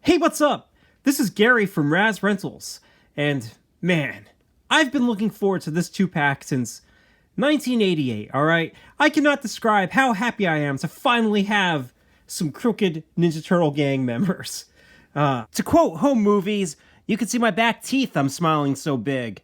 Hey, what's up? This is Gary from Raz Rentals, and man, I've been looking forward to this 2-pack since 1988, alright? I cannot describe how happy I am to finally have some crooked Ninja Turtle gang members. To quote home movies, you can see my back teeth, I'm smiling so big.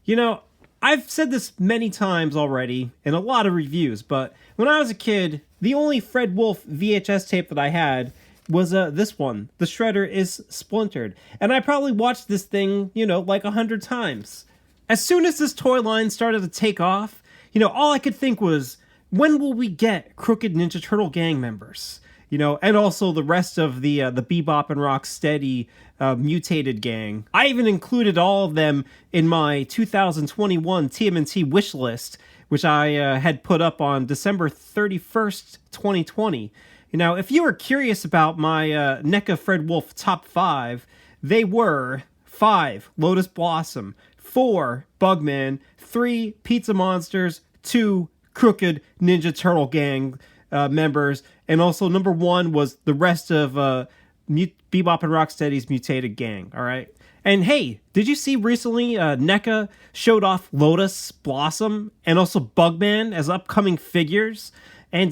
You know, I've said this many times already in a lot of reviews, but when I was a kid, the only Fred Wolf VHS tape that I had was this one. The Shredder is Splintered. And I probably watched this thing, like 100 times. As soon as this toy line started to take off, all I could think was, when will we get crooked Ninja Turtle gang members? And also the rest of the Bebop and Rocksteady mutated gang. I even included all of them in my 2021 TMNT wish list, which I had put up on December 31st, 2020. Now, if you were curious about my NECA Fred Wolf top 5, they were 5, Lotus Blossom, 4, Bugman, 3, Pizza Monsters, 2, Crooked Ninja Turtle Gang members, and also number 1 was the rest of Bebop and Rocksteady's mutated gang, alright? And hey, did you see recently NECA showed off Lotus Blossom and also Bugman as upcoming figures? And,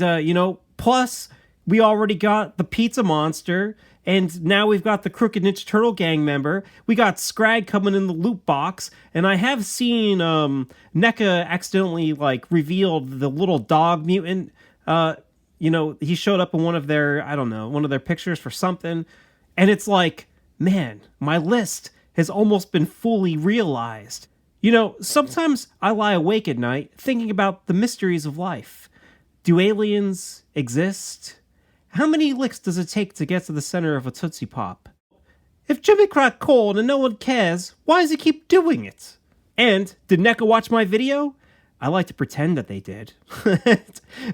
plus we already got the Pizza Monster, and now we've got the Crooked Ninja Turtle gang member. We got Scrag coming in the loot box, and I have seen NECA accidentally revealed the little dog mutant. He showed up in one of their pictures for something, and it's like, man, my list has almost been fully realized. Sometimes I lie awake at night thinking about the mysteries of life. Do aliens exist? How many licks does it take to get to the center of a Tootsie Pop? If Jimmy cracked cold and no one cares, why does he keep doing it? And did NECA watch my video? I like to pretend that they did.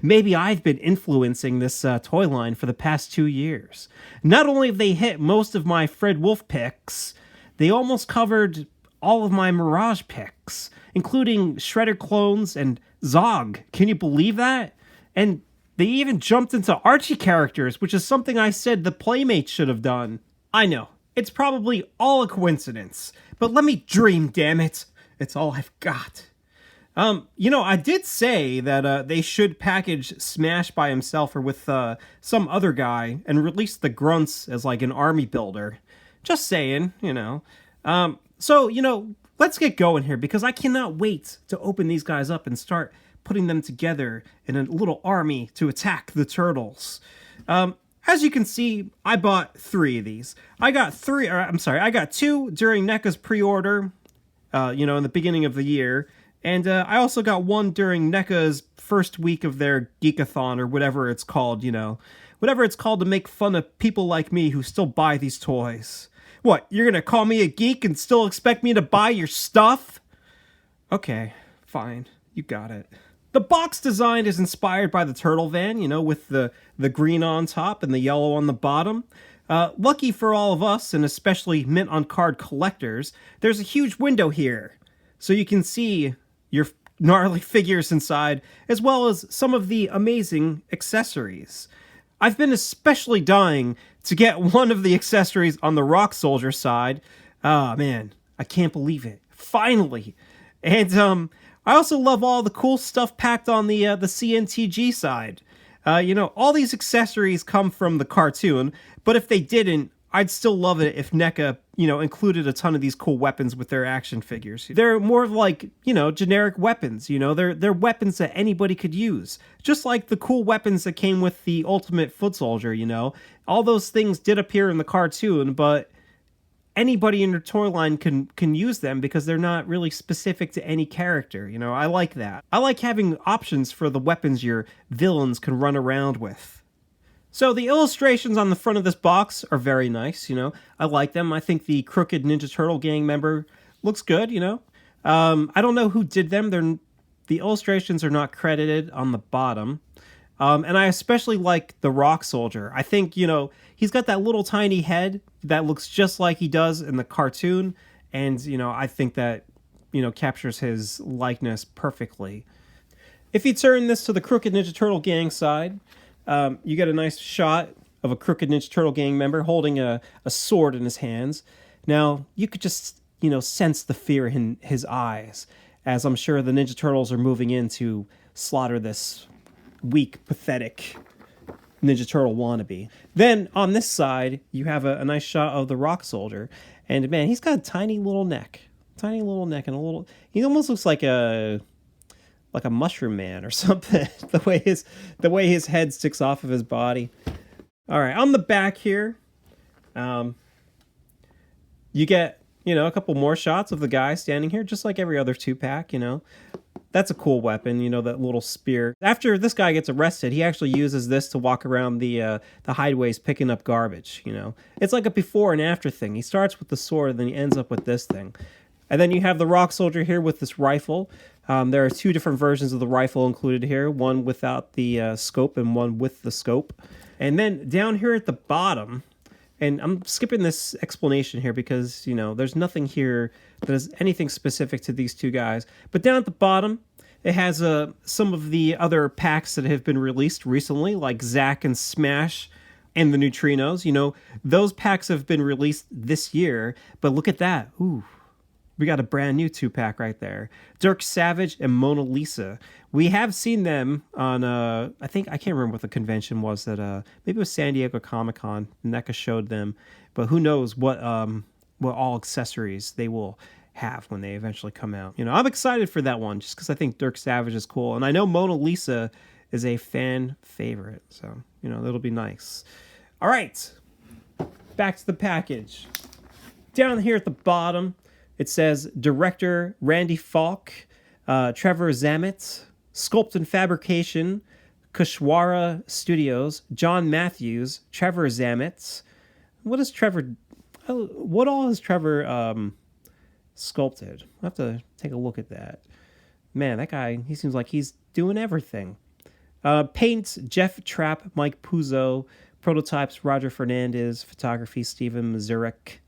Maybe I've been influencing this toy line for the past 2 years. Not only have they hit most of my Fred Wolf picks, they almost covered all of my Mirage picks, including Shredder clones and Zog. Can you believe that? And they even jumped into Archie characters, which is something I said the Playmates should have done. I know, it's probably all a coincidence, but let me dream, damn it. It's all I've got. I did say that they should package Smash by himself or with some other guy and release the Grunts as an army builder. Just saying, So, let's get going here because I cannot wait to open these guys up and start putting them together in a little army to attack the turtles. As you can see, I bought 3 of these. I got 2 during NECA's pre-order, in the beginning of the year. And I also got 1 during NECA's first week of their Geekathon, or whatever it's called, whatever it's called to make fun of people like me who still buy these toys. What, you're gonna call me a geek and still expect me to buy your stuff? Okay, fine, you got it. The box design is inspired by the turtle van, with the green on top and the yellow on the bottom. Lucky for all of us, and especially mint on card collectors, there's a huge window here, so you can see your gnarly figures inside, as well as some of the amazing accessories. I've been especially dying to get one of the accessories on the Rock Soldier side. Ah, man, I can't believe it. Finally! And, I also love all the cool stuff packed on the CNTG side. All these accessories come from the cartoon, but if they didn't, I'd still love it if NECA, included a ton of these cool weapons with their action figures. They're more generic weapons, they're weapons that anybody could use. Just like the cool weapons that came with the Ultimate Foot Soldier, All those things did appear in the cartoon, but anybody in your toy line can use them because they're not really specific to any character, I like that. I like having options for the weapons your villains can run around with. So the illustrations on the front of this box are very nice, I like them. I think the Crooked Ninja Turtle gang member looks good, I don't know who did them. The illustrations are not credited on the bottom. And I especially like the Rock Soldier. I think, he's got that little tiny head that looks just like he does in the cartoon. And, I think that, captures his likeness perfectly. If you turn this to the Crooked Ninja Turtle gang side, you get a nice shot of a Crooked Ninja Turtle gang member holding a sword in his hands. Now, you could just, sense the fear in his eyes, as I'm sure the Ninja Turtles are moving in to slaughter this weak, pathetic Ninja Turtle wannabe. Then, on this side, you have a nice shot of the Rock Soldier. And, man, he's got a tiny little neck. And a little... He almost looks like a mushroom man or something. the way his head sticks off of his body. All right, on the back here, you get, a couple more shots of the guy standing here, just like every other 2-pack, That's a cool weapon, that little spear. After this guy gets arrested, he actually uses this to walk around the hideaways picking up garbage, It's like a before and after thing. He starts with the sword, and then he ends up with this thing. And then you have the Rock Soldier here with this rifle. There are 2 different versions of the rifle included here, one without the scope and one with the scope. And then down here at the bottom, and I'm skipping this explanation here because, there's nothing here that is anything specific to these 2 guys. But down at the bottom, it has some of the other packs that have been released recently, like Zack and Smash and the Neutrinos. Those packs have been released this year, but look at that. Ooh. We got a brand new 2-pack right there. Dirk Savage and Mona Lisa. We have seen them on, I can't remember what the convention was that, maybe it was San Diego Comic-Con. NECA showed them, but who knows what all accessories they will have when they eventually come out. I'm excited for that one just because I think Dirk Savage is cool. And I know Mona Lisa is a fan favorite. So, it'll be nice. All right. Back to the package. Down here at the bottom, it says Director Randy Falk, Trevor Zammit, Sculpt and Fabrication, Kushwara Studios, John Matthews, Trevor Zammit. What all has Trevor sculpted? I'll have to take a look at that. Man, that guy, he seems like he's doing everything. Paint, Jeff Trapp, Mike Puzo. Prototypes, Roger Fernandez. Photography, Steven Mazurek.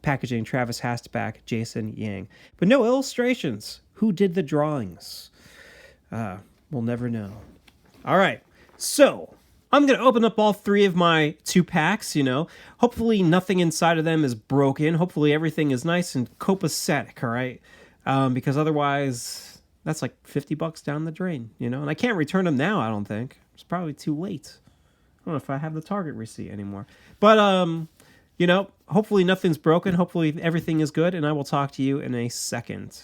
Packaging, Travis Hastback, Jason Yang. But no illustrations. Who did the drawings? We'll never know. All right. So, I'm going to open up all 3 of my 2-packs, Hopefully nothing inside of them is broken. Hopefully everything is nice and copacetic, all right? Because otherwise, that's like $50 down the drain, And I can't return them now, I don't think. It's probably too late. I don't know if I have the Target receipt anymore. But, hopefully nothing's broken. Hopefully everything is good, and I will talk to you in a second.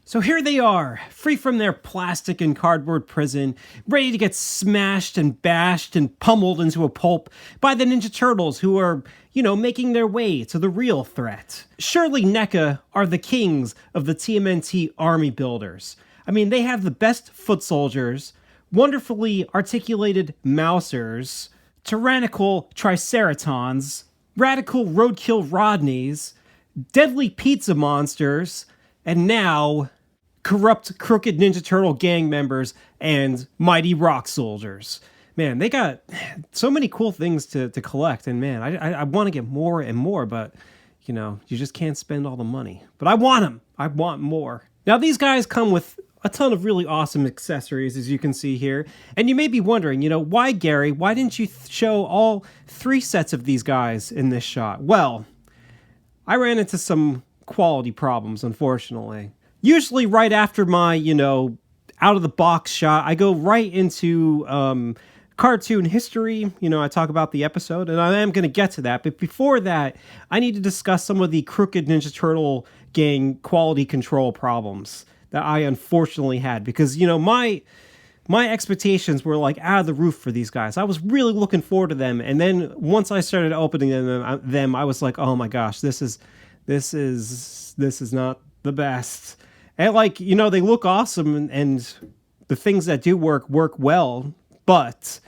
So here they are, free from their plastic and cardboard prison, ready to get smashed and bashed and pummeled into a pulp by the Ninja Turtles who are, making their way to the real threat. Surely NECA are the kings of the TMNT army builders. I mean, they have the best foot soldiers, wonderfully articulated mousers, tyrannical triceratons, radical roadkill Rodneys, deadly pizza monsters, and now corrupt Crooked Ninja Turtle gang members and mighty rock soldiers. Man, they got so many cool things to collect, and man, I want to get more and more, but you just can't spend all the money. But I want them. I want more. Now, these guys come with a ton of really awesome accessories, as you can see here. And you may be wondering, why, Gary, why didn't you show all 3 sets of these guys in this shot? Well, I ran into some quality problems, unfortunately. Usually right after my, out-of-the-box shot, I go right into cartoon history. I talk about the episode, and I am going to get to that. But before that, I need to discuss some of the Crooked Ninja Turtle gang quality control problems that I unfortunately had, because my expectations were like out of the roof for these guys. I was really looking forward to them, and then once I started opening them, I was like, oh my gosh, this is not the best. And they look awesome, and the things that do work well, but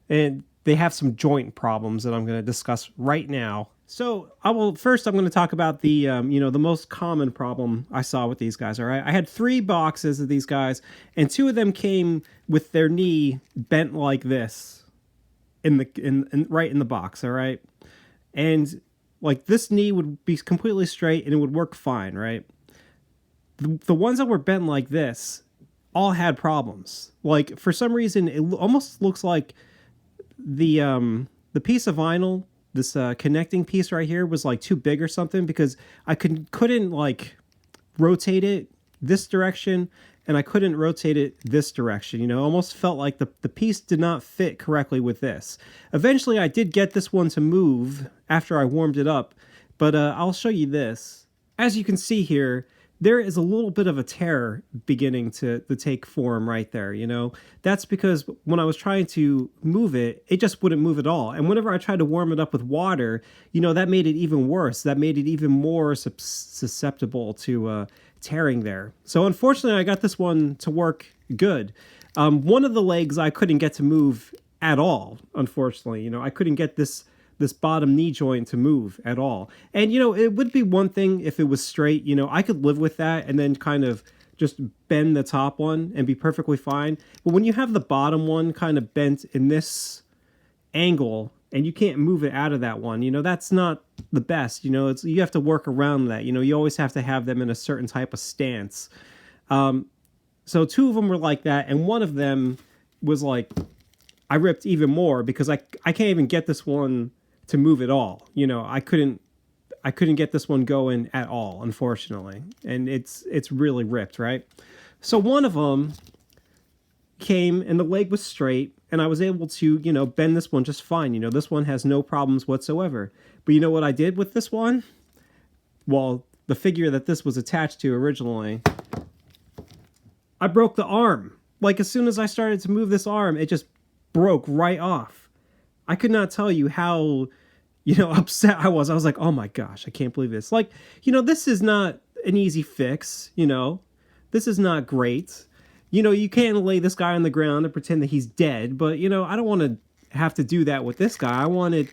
they have some joint problems that I'm going to discuss right now. So I'm going to talk about the the most common problem I saw with these guys. All right, I had 3 boxes of these guys, and 2 of them came with their knee bent like this, right in the box. All right, and this knee would be completely straight and it would work fine. Right, the ones that were bent like this all had problems. For some reason, it almost looks like the the piece of vinyl, this connecting piece right here, was like too big or something, because I couldn't like rotate it this direction, and I couldn't rotate it this direction. You know, almost felt like the piece did not fit correctly with this. Eventually, I did get this one to move after I warmed it up, but I'll show you this. As you can see here, there is a little bit of a tear beginning to take form right there, you know? That's because when I was trying to move it, it just wouldn't move at all. And whenever I tried to warm it up with water, you know, that made it even worse. That made it even more susceptible to tearing there. So unfortunately, I got this one to work good. One of the legs I couldn't get to move at all, unfortunately. You know, I couldn't get this bottom knee joint to move at all. And, you know, it would be one thing if it was straight. You know, I could live with that and then kind of just bend the top one and be perfectly fine. But when you have the bottom one kind of bent in this angle and you can't move it out of that one, you know, that's not the best. You know, you have to work around that. You know, you always have to have them in a certain type of stance. So two of them were like that, and one of them was like, I ripped even more because I can't even get this one to move at all. You know, I couldn't get this one going at all, unfortunately. And it's really ripped, right? So one of them came and the leg was straight, and I was able to, you know, bend this one just fine. You know, this one has no problems whatsoever. But you know what I did with this one? Well, the figure that this was attached to originally, I broke the arm. Like, as soon as I started to move this arm, it just broke right off. I could not tell you how, you know, upset I was. I was like, oh my gosh, I can't believe this. Like, you know, this is not an easy fix, you know. This is not great. You know, you can't lay this guy on the ground and pretend that he's dead, but, you know, I don't want to have to do that with this guy. I wanted,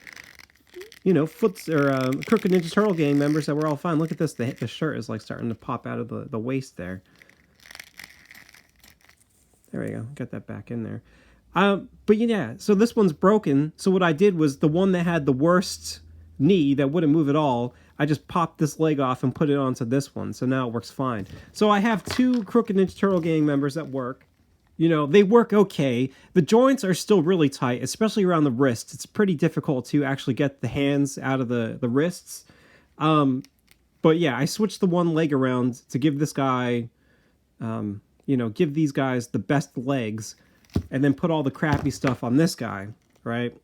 you know, Crooked Ninja Turtle gang members that were all fine. Look at this. The shirt is, like, starting to pop out of the waist there. There we go. Got that back in there. But yeah, so this one's broken. So what I did was the one that had the worst knee that wouldn't move at all, I just popped this leg off and put it onto this one. So now it works fine. So I have two Crooked Ninja Turtle gang members that work. You know, they work okay. The joints are still really tight, especially around the wrists. It's pretty difficult to actually get the hands out of the wrists. But yeah, I switched the one leg around to give this guy, you know, give these guys the best legs, and then put all the crappy stuff on this guy, right?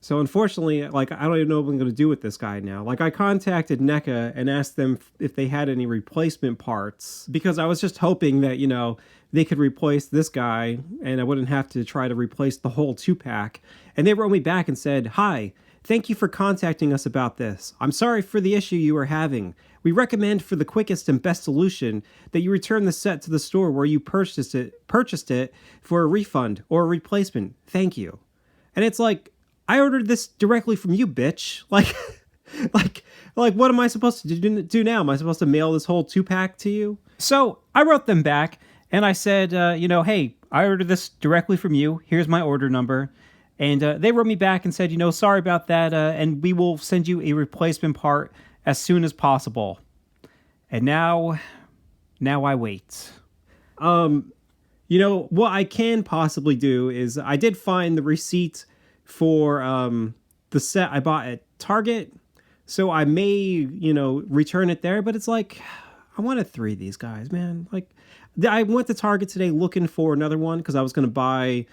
So unfortunately, like, I don't even know what I'm going to do with this guy now. Like, I contacted NECA and asked them if they had any replacement parts, because I was just hoping that, you know, they could replace this guy and I wouldn't have to try to replace the whole 2-pack. And they wrote me back and said, "Hi, thank you for contacting us about this. I'm sorry for the issue you are having. We recommend for the quickest and best solution that you return the set to the store where you purchased it for a refund or a replacement. Thank you." And it's like, I ordered this directly from you, bitch. Like, like, what am I supposed to do now? Am I supposed to mail this whole 2-pack to you? So I wrote them back and I said, you know, hey, I ordered this directly from you. Here's my order number. And they wrote me back and said, you know, sorry about that. And we will send you a replacement part as soon as possible. And now I wait. You know, what I can possibly do is I did find the receipt for the set I bought at Target. So I may, you know, return it there. But it's like, I wanted 3 of these guys, man. Like, I went to Target today looking for another one because I was going to buy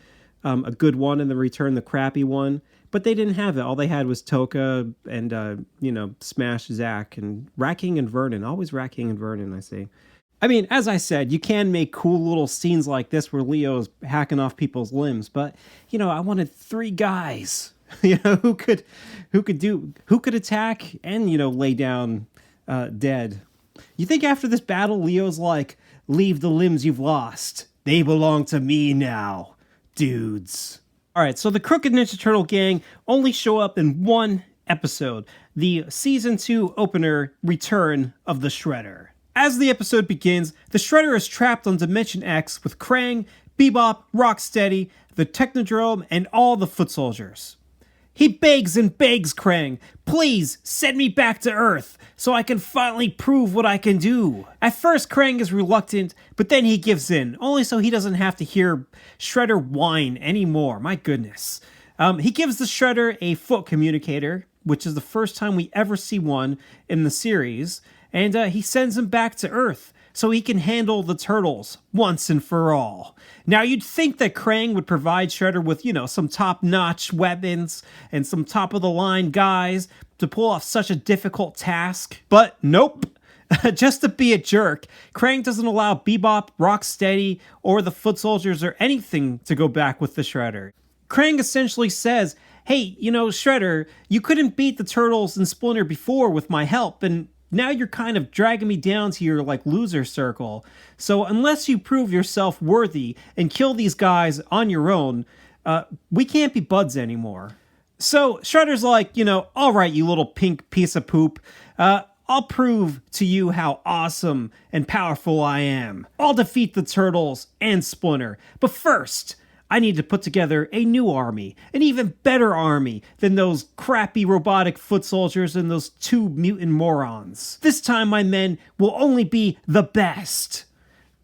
a good one and then return the crappy one. But they didn't have it. All they had was Toka and, you know, Smash Zack and Racking and Vernon. Always Racking and Vernon, I see. I mean, as I said, you can make cool little scenes like this where Leo's hacking off people's limbs. But, you know, I wanted 3 guys, you know, who could attack and, you know, lay down dead. You think after this battle, Leo's like, leave the limbs you've lost. They belong to me now, dudes. All right, so the Crooked Ninja Turtle gang only show up in one episode, the Season 2 opener, Return of the Shredder. As the episode begins, the Shredder is trapped on Dimension X with Krang, Bebop, Rocksteady, the Technodrome, and all the foot soldiers. He begs and begs Krang, please send me back to Earth so I can finally prove what I can do. At first, Krang is reluctant, but then he gives in, only so he doesn't have to hear Shredder whine anymore. My goodness. He gives the Shredder a foot communicator, which is the first time we ever see one in the series, and he sends him back to Earth so he can handle the turtles once and for all. Now, you'd think that Krang would provide Shredder with, some top-notch weapons and some top-of-the-line guys to pull off such a difficult task, but nope. Just to be a jerk, Krang doesn't allow Bebop, Rocksteady, or the Foot Soldiers or anything to go back with the Shredder. Krang essentially says, hey, Shredder, you couldn't beat the Turtles and Splinter before with my help, and now you're kind of dragging me down to your, loser circle. So unless you prove yourself worthy and kill these guys on your own, we can't be buds anymore. So Shredder's like, all right, you little pink piece of poop. I'll prove to you how awesome and powerful I am. I'll defeat the Turtles and Splinter. But first, I need to put together a new army, an even better army than those crappy robotic foot soldiers and those two mutant morons. This time my men will only be the best.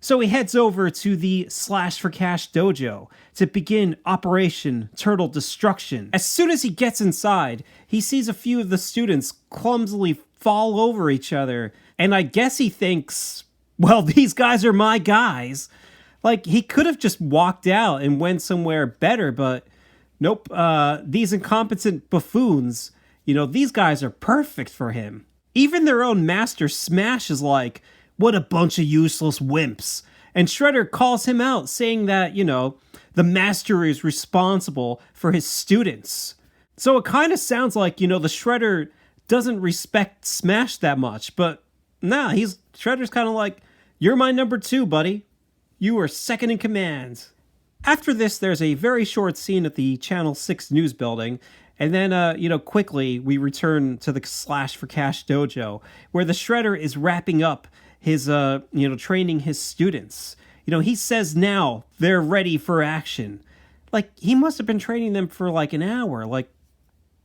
So he heads over to the Slash for Cash dojo to begin Operation Turtle Destruction. As soon as he gets inside, he sees a few of the students clumsily fall over each other, and I guess he thinks, well, these guys are my guys. He could have just walked out and went somewhere better, but nope, these incompetent buffoons, these guys are perfect for him. Even their own master Smash is like, what a bunch of useless wimps. And Shredder calls him out, saying that, the master is responsible for his students. So it kind of sounds like, the Shredder doesn't respect Smash that much, but nah, Shredder's kind of like, you're my number 2, buddy. You are second in command. After this, there's a very short scene at the Channel 6 news building, and then, quickly, we return to the Slash for Cash dojo, where the Shredder is wrapping up his, training his students. He says now they're ready for action. He must have been training them for, an hour.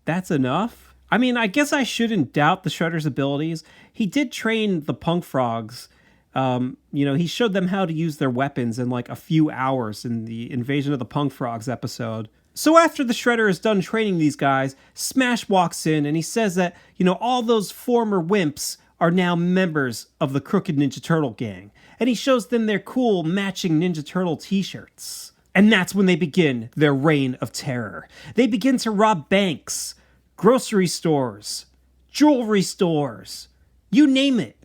That's enough? I mean, I guess I shouldn't doubt the Shredder's abilities. He did train the Punk Frogs. He showed them how to use their weapons in a few hours in the Invasion of the Punk Frogs episode. So after the Shredder is done training these guys, Smash walks in and he says that, all those former wimps are now members of the Crooked Ninja Turtle gang. And he shows them their cool matching Ninja Turtle t-shirts. And that's when they begin their reign of terror. They begin to rob banks, grocery stores, jewelry stores, you name it.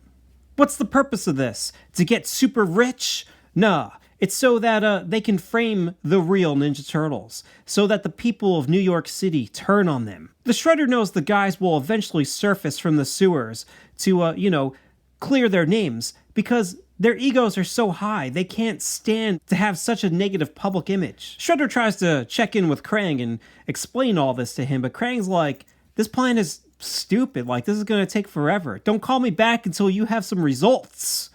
What's the purpose of this? To get super rich? Nah, it's so that they can frame the real Ninja Turtles, so that the people of New York City turn on them. The Shredder knows the guys will eventually surface from the sewers to, clear their names, because their egos are so high, they can't stand to have such a negative public image. Shredder tries to check in with Krang and explain all this to him, but Krang's like, this plan is stupid. This is going to take forever. Don't call me back until you have some results.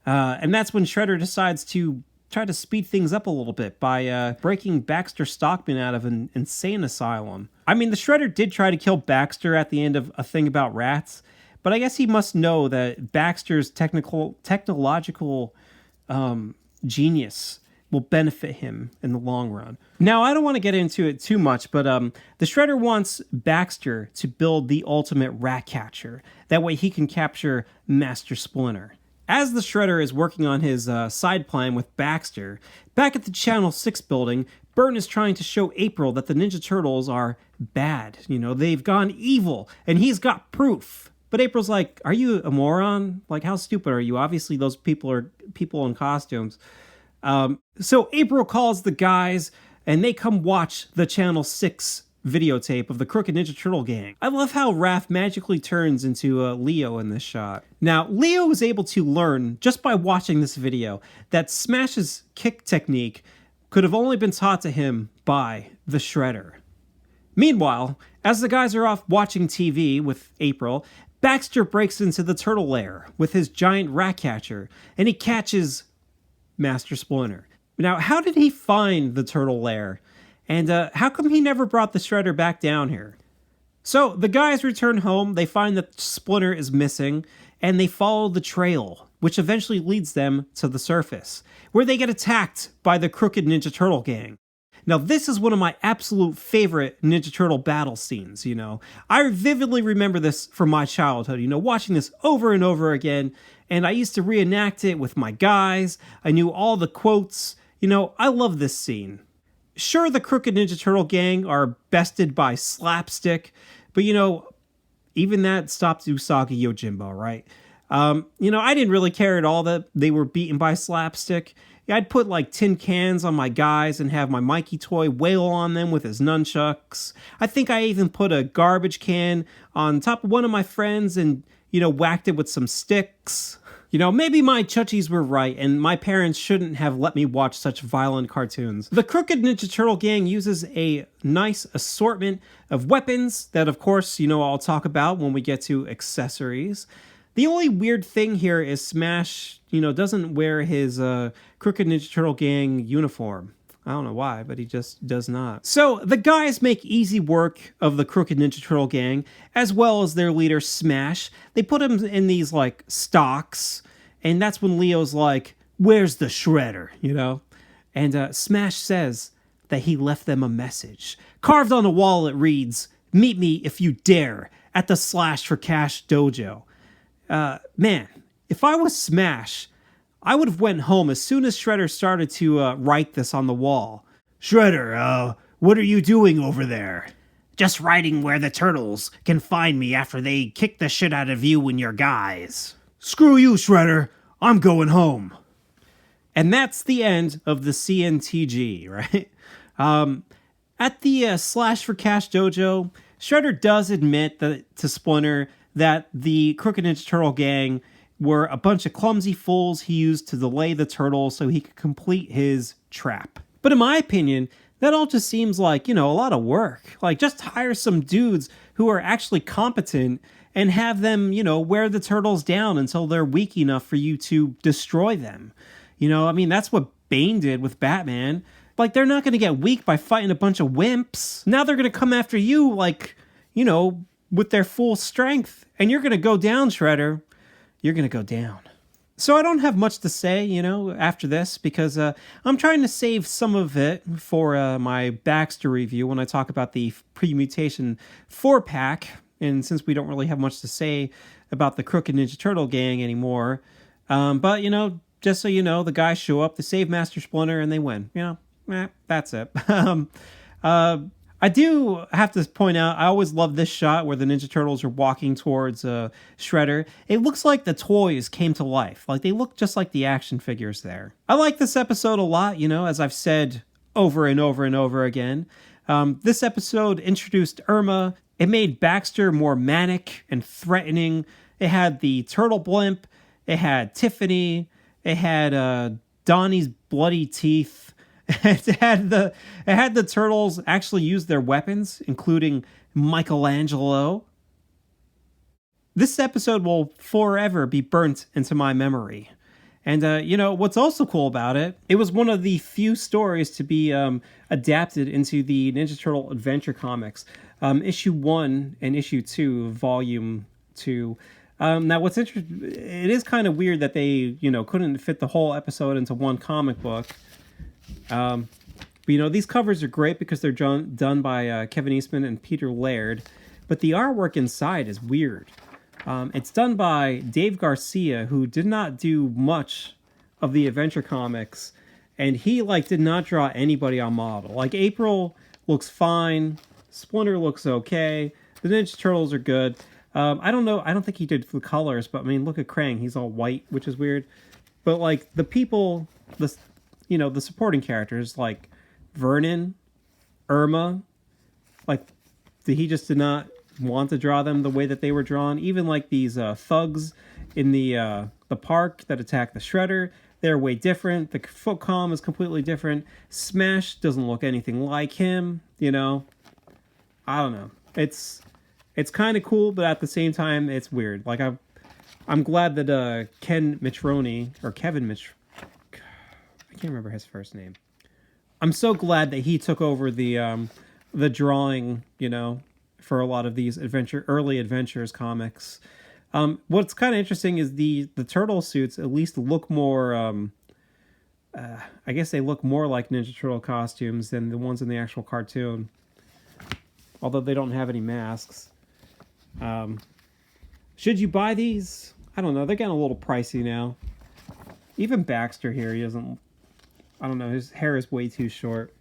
And that's when Shredder decides to try to speed things up a little bit by breaking Baxter Stockman out of an insane asylum. I mean, the Shredder did try to kill Baxter at the end of A Thing About Rats, but I guess he must know that Baxter's technological genius will benefit him in the long run. Now, I don't want to get into it too much, but the Shredder wants Baxter to build the ultimate rat catcher. That way he can capture Master Splinter. As the Shredder is working on his side plan with Baxter, back at the Channel 6 building, Burton is trying to show April that the Ninja Turtles are bad. They've gone evil, and he's got proof. But April's like, are you a moron? How stupid are you? Obviously, those people are people in costumes. So April calls the guys, and they come watch the Channel 6 videotape of the Crooked Ninja Turtle gang. I love how Raph magically turns into Leo in this shot. Now, Leo was able to learn, just by watching this video, that Smash's kick technique could have only been taught to him by the Shredder. Meanwhile, as the guys are off watching TV with April, Baxter breaks into the turtle lair with his giant rat catcher, and he catches Master Splinter. Now, how did he find the turtle lair? And how come he never brought the Shredder back down here? So, the guys return home, they find that Splinter is missing, and they follow the trail, which eventually leads them to the surface, where they get attacked by the Crooked Ninja Turtle gang. Now, this is one of my absolute favorite Ninja Turtle battle scenes, I vividly remember this from my childhood, watching this over and over again, and I used to reenact it with my guys. I knew all the quotes. I love this scene. Sure, the Crooked Ninja Turtle gang are bested by slapstick, but even that stopped Usagi Yojimbo, right? I didn't really care at all that they were beaten by slapstick. I'd put like tin cans on my guys and have my Mikey toy wail on them with his nunchucks. I think I even put a garbage can on top of one of my friends and, whacked it with some sticks. Maybe my chutchies were right and my parents shouldn't have let me watch such violent cartoons. The Crooked Ninja Turtle gang uses a nice assortment of weapons that, of course, I'll talk about when we get to accessories. The only weird thing here is Smash, doesn't wear his Crooked Ninja Turtle gang uniform. I don't know why, but he just does not. So the guys make easy work of the Crooked Ninja Turtle gang, as well as their leader Smash. They put him in these stocks, and that's when Leo's like, "Where's the Shredder?" And Smash says that he left them a message. Carved on the wall it reads, "Meet me if you dare at the Slash for Cash dojo." Man, if I was Smash, I would have went home as soon as Shredder started to write this on the wall. "Shredder, what are you doing over there?" "Just writing where the turtles can find me after they kick the shit out of you and your guys." "Screw you, Shredder. I'm going home." And that's the end of the CNTG, right? At the Slash for Cash dojo, Shredder does admit to Splinter that the Crooked Ninja Turtle gang were a bunch of clumsy fools he used to delay the turtle so he could complete his trap. But in my opinion, that all just seems like, a lot of work. Like, just hire some dudes who are actually competent and have them, wear the turtles down until they're weak enough for you to destroy them. That's what Bane did with Batman. Like, they're not going to get weak by fighting a bunch of wimps. Now they're going to come after you, with their full strength. And you're going to go down, Shredder. You're going to go down. So I don't have much to say, after this, because I'm trying to save some of it for my Baxter review when I talk about the Pre-Mutation 4-pack. And since we don't really have much to say about the Crooked Ninja Turtle gang anymore. But, just so you know, the guys show up to save Master Splinter and they win. That's it. I do have to point out, I always love this shot where the Ninja Turtles are walking towards Shredder. It looks like the toys came to life. Like, they look just like the action figures there. I like this episode a lot, as I've said over and over and over again. This episode introduced Irma. It made Baxter more manic and threatening. It had the turtle blimp. It had Tiffany. It had Donnie's bloody teeth. It had the turtles actually use their weapons, including Michelangelo. This episode will forever be burnt into my memory. And, what's also cool about it, it was one of the few stories to be adapted into the Ninja Turtle Adventure Comics. Issue 1 and Issue 2, Volume 2. Now, what's interesting, it is kind of weird that they, couldn't fit the whole episode into one comic book. But, these covers are great because they're done by Kevin Eastman and Peter Laird. But the artwork inside is weird. It's done by Dave Garcia, who did not do much of the Adventure Comics. And he, did not draw anybody on model. Like, April looks fine. Splinter looks okay. The Ninja Turtles are good. I don't know. I don't think he did the colors, but, look at Krang. He's all white, which is weird. But, the people, the supporting characters, like Vernon, Irma, he just did not want to draw them the way that they were drawn. Even these thugs in the park that attack the Shredder, they're way different. The Foot Calm is completely different. Smash doesn't look anything like him. I don't know. It's kind of cool, but at the same time, it's weird. I'm glad that Kevin I can't remember his first name. I'm so glad that he took over the drawing, for a lot of these early Adventures comics. What's kind of interesting is the turtle suits at least look more I guess they look more like Ninja Turtle costumes than the ones in the actual cartoon. Although they don't have any masks. Should you buy these? I don't know. They're getting a little pricey now. Even Baxter here, he doesn't... I don't know. His hair is way too short.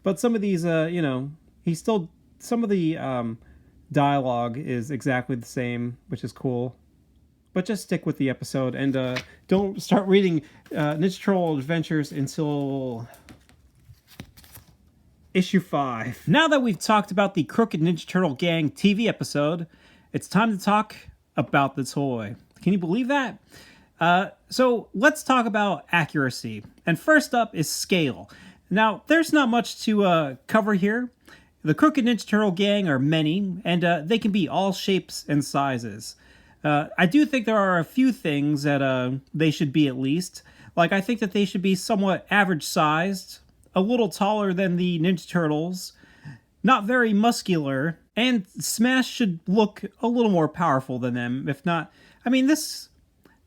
But some of these, you know, he's still... Some of the dialogue is exactly the same, which is cool. But just stick with the episode and don't start reading Ninja Turtle Adventures until issue 5. Now that we've talked about the Crooked Ninja Turtle Gang TV episode, it's time to talk about the toy. Can you believe that? So let's talk about accuracy. And first up is scale. Now, there's not much to cover here. The Crooked Ninja Turtle Gang are many, and they can be all shapes and sizes. I do think there are a few things that they should be at least. Like, I think that they should be somewhat average-sized, a little taller than the Ninja Turtles, not very muscular, and Smash should look a little more powerful than them. If not, I mean, this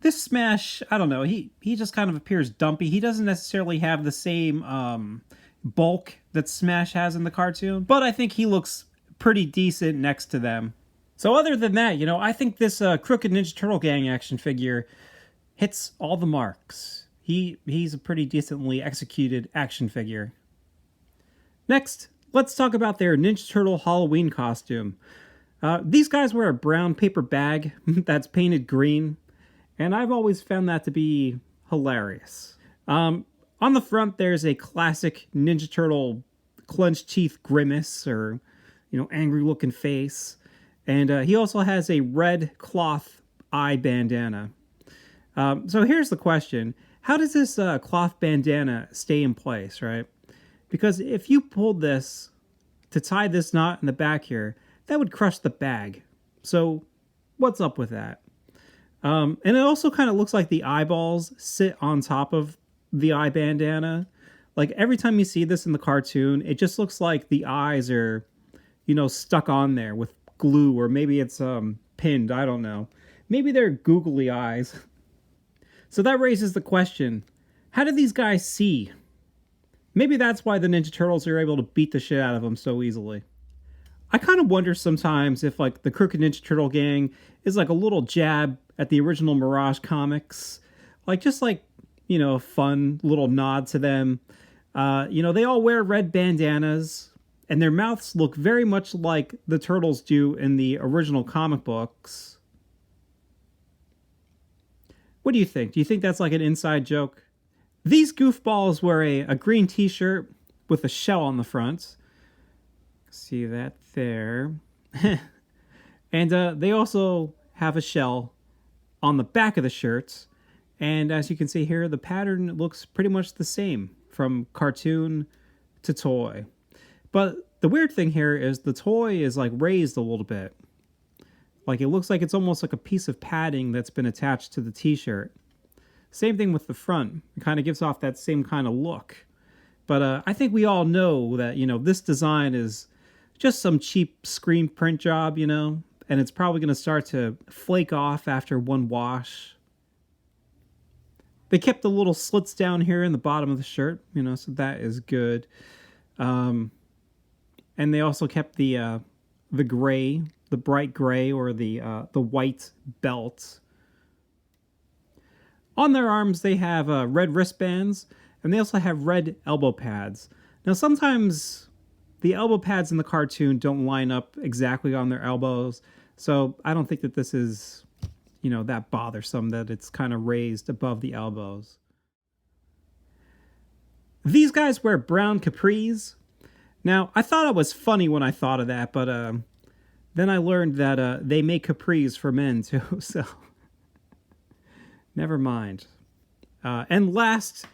Smash, I don't know, he just kind of appears dumpy. He doesn't necessarily have the same bulk that Smash has in the cartoon, but I think he looks pretty decent next to them. So other than that, you know, I think this Crooked Ninja Turtle Gang action figure hits all the marks. He's a pretty decently executed action figure. Next, let's talk about their Ninja Turtle Halloween costume. These guys wear a brown paper bag that's painted green, and I've always found that to be hilarious. On the front, there's a classic Ninja Turtle clenched teeth grimace, or, you know, angry-looking face. And he also has a red cloth eye bandana. So here's the question. How does this cloth bandana stay in place, right? Because if you pulled this to tie this knot in the back here, that would crush the bag. So what's up with that? And it also kind of looks like the eyeballs sit on top of the eye bandana. Like, every time you see this in the cartoon, it just looks like the eyes are, you know, stuck on there with glue, or maybe it's pinned. I don't know. Maybe they're googly eyes. So that raises the question, how do these guys see? Maybe that's why the Ninja Turtles are able to beat the shit out of them so easily. I kind of wonder sometimes if, like, the Crooked Ninja Turtle Gang is like a little jab at the original Mirage comics. Like, just like, you know, a fun little nod to them. You know, they all wear red bandanas, and their mouths look very much like the Turtles do in the original comic books. What do you think? Do you think that's like an inside joke? These goofballs wear a green t-shirt with a shell on the front. See that there. And they also have a shell on the back of the shirts. And as you can see here, the pattern looks pretty much the same from cartoon to toy. But the weird thing here is the toy is like raised a little bit. Like, it looks like it's almost like a piece of padding that's been attached to the t-shirt. Same thing with the front. It kind of gives off that same kind of look. But I think we all know that, you know, this design is just some cheap screen print job, you know, and it's probably going to start to flake off after one wash. They kept the little slits down here in the bottom of the shirt, you know, so that is good. And they also kept the gray, the bright gray, or the white belt. On their arms, they have red wristbands, and they also have red elbow pads. Now, sometimes the elbow pads in the cartoon don't line up exactly on their elbows, so I don't think that this is, you know, that bothersome that it's kind of raised above the elbows. These guys wear brown capris. Now, I thought it was funny when I thought of that, but then I learned that they make capris for men too, so never mind. And last,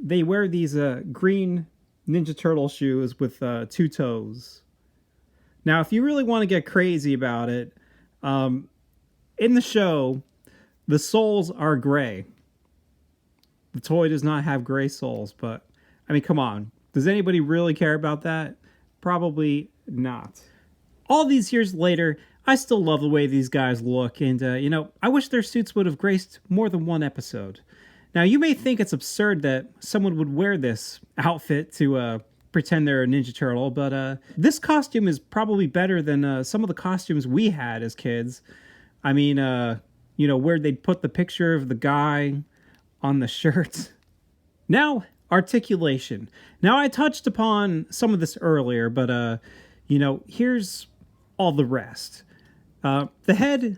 they wear these green Ninja Turtle shoes with 2 toes. Now, if you really want to get crazy about it, in the show, the soles are gray. The toy does not have gray soles, but, I mean, come on. Does anybody really care about that? Probably not. All these years later, I still love the way these guys look, and, you know, I wish their suits would have graced more than one episode. Now, you may think it's absurd that someone would wear this outfit to pretend they're a Ninja Turtle, but this costume is probably better than some of the costumes we had as kids. I mean, where they'd put the picture of the guy on the shirt. Now, articulation. Now, I touched upon some of this earlier, but, here's all the rest. The head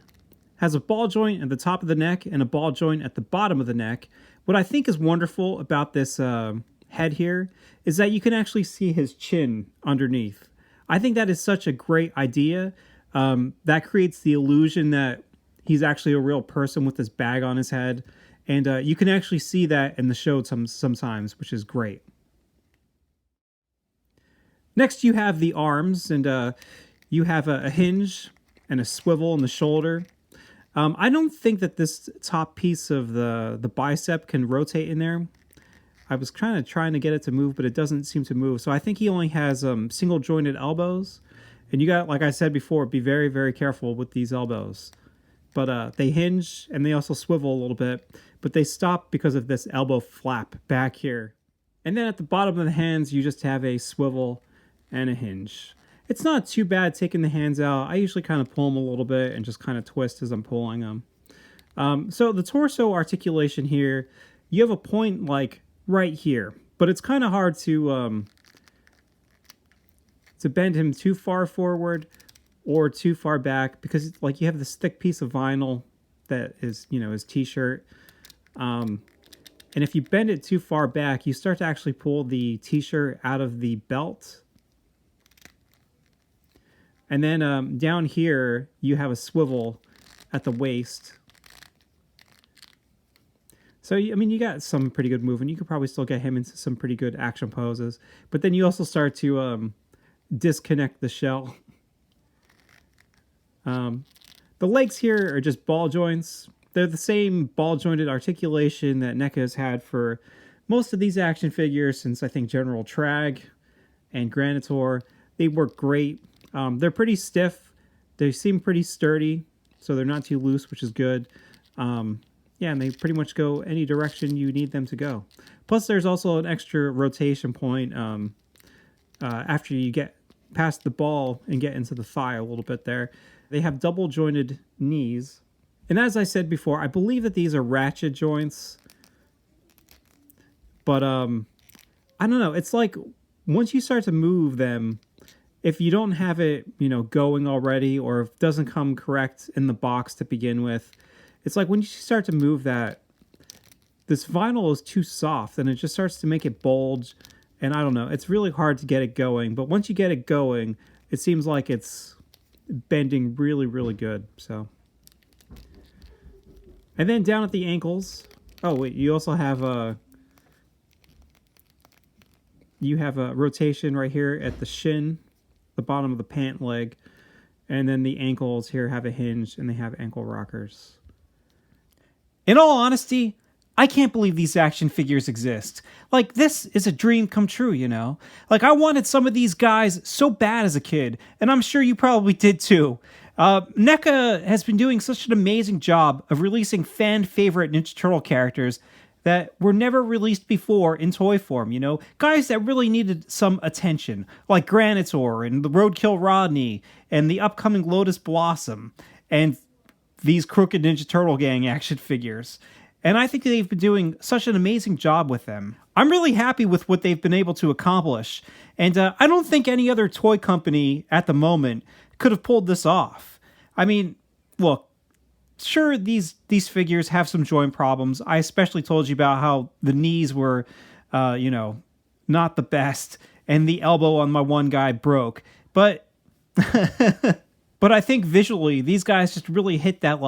has a ball joint at the top of the neck and a ball joint at the bottom of the neck. What I think is wonderful about this head here is that you can actually see his chin underneath. I think that is such a great idea. That creates the illusion that he's actually a real person with this bag on his head. And you can actually see that in the show sometimes, which is great. Next, you have the arms, and you have a hinge and a swivel in the shoulder. I don't think that this top piece of the bicep can rotate in there. I was trying to get it to move, but it doesn't seem to move. So I think he only has single jointed elbows. And you got, like I said before, be very, very careful with these elbows. But they hinge and they also swivel a little bit, but they stop because of this elbow flap back here. And then at the bottom of the hands, you just have a swivel and a hinge. It's not too bad taking the hands out. I usually kind of pull them a little bit and just kind of twist as I'm pulling them. So the torso articulation here, you have a point like right here, but it's kind of hard to bend him too far forward or too far back because like you have this thick piece of vinyl that is, his t-shirt. And if you bend it too far back, you start to actually pull the t-shirt out of the belt. And then down here, you have a swivel at the waist. So, you got some pretty good movement. You could probably still get him into some pretty good action poses. But then you also start to disconnect the shell. The legs here are just ball joints. They're the same ball jointed articulation that NECA has had for most of these action figures since I think General Traag and Granitor. They work great. They're pretty stiff. They seem pretty sturdy, so they're not too loose, which is good. And they pretty much go any direction you need them to go. Plus, there's also an extra rotation point after you get past the ball and get into the thigh a little bit there. They have double jointed knees. And as I said before, I believe that these are ratchet joints. But, I don't know. It's like once you start to move them, if you don't have it, going already, or if it doesn't come correct in the box to begin with, it's like when you start to move that, this vinyl is too soft and it just starts to make it bulge. And I don't know, it's really hard to get it going. But once you get it going, it seems like it's bending really, really good. So, and then down at the ankles, oh wait, you also have a rotation right here at the shin, the bottom of the pant leg, and then the ankles here have a hinge and they have ankle rockers. In all honesty, I can't believe these action figures exist. Like, this is a dream come true, Like, I wanted some of these guys so bad as a kid, and I'm sure you probably did too. NECA has been doing such an amazing job of releasing fan-favorite Ninja Turtle characters that were never released before in toy form, Guys that really needed some attention, like Granitor and the Roadkill Rodney and the upcoming Lotus Blossom and these Crooked Ninja Turtle Gang action figures. And I think they've been doing such an amazing job with them. I'm really happy with what they've been able to accomplish. And I don't think any other toy company at the moment could have pulled this off. I mean, look, sure, these figures have some joint problems. I especially told you about how the knees were, not the best, and the elbow on my one guy broke. But, but I think visually, these guys just really hit that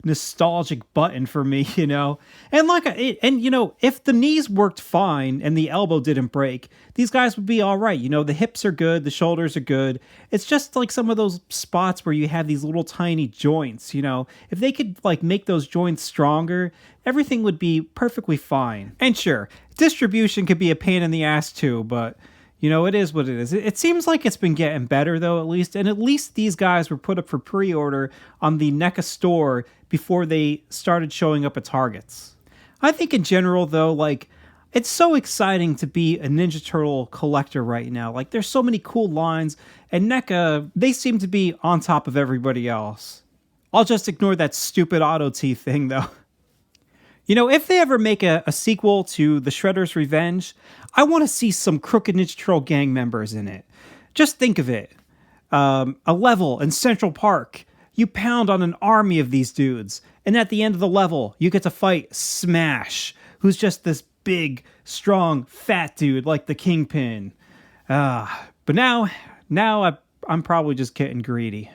nostalgic button for me, And if the knees worked fine and the elbow didn't break, these guys would be all right. The hips are good, the shoulders are good. It's just like some of those spots where you have these little tiny joints, If they could make those joints stronger, everything would be perfectly fine. And sure, distribution could be a pain in the ass too, but it is what it is. It seems like it's been getting better, though, at least. And at least these guys were put up for pre-order on the NECA store before they started showing up at Targets. I think in general, though, like, it's so exciting to be a Ninja Turtle collector right now. Like, there's so many cool lines, and NECA, they seem to be on top of everybody else. I'll just ignore that stupid Auto T thing, though. You know, if they ever make a sequel to The Shredder's Revenge, I want to see some Crooked Ninja Turtle gang members in it. Just think of it. A level in Central Park. You pound on an army of these dudes, and at the end of the level, you get to fight Smash, who's just this big, strong, fat dude like the Kingpin. But now I'm probably just getting greedy.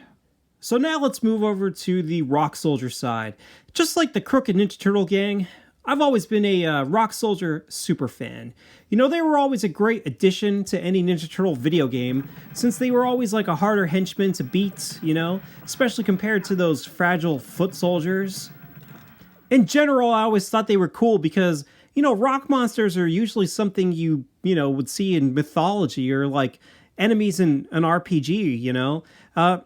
So now let's move over to the Rock Soldier side. Just like the Crooked Ninja Turtle gang, I've always been a Rock Soldier super fan. You know, they were always a great addition to any Ninja Turtle video game, since they were always like a harder henchman to beat, you know, especially compared to those fragile foot soldiers. In general, I always thought they were cool because, you know, rock monsters are usually something you know, would see in mythology or like enemies in an RPG, you know?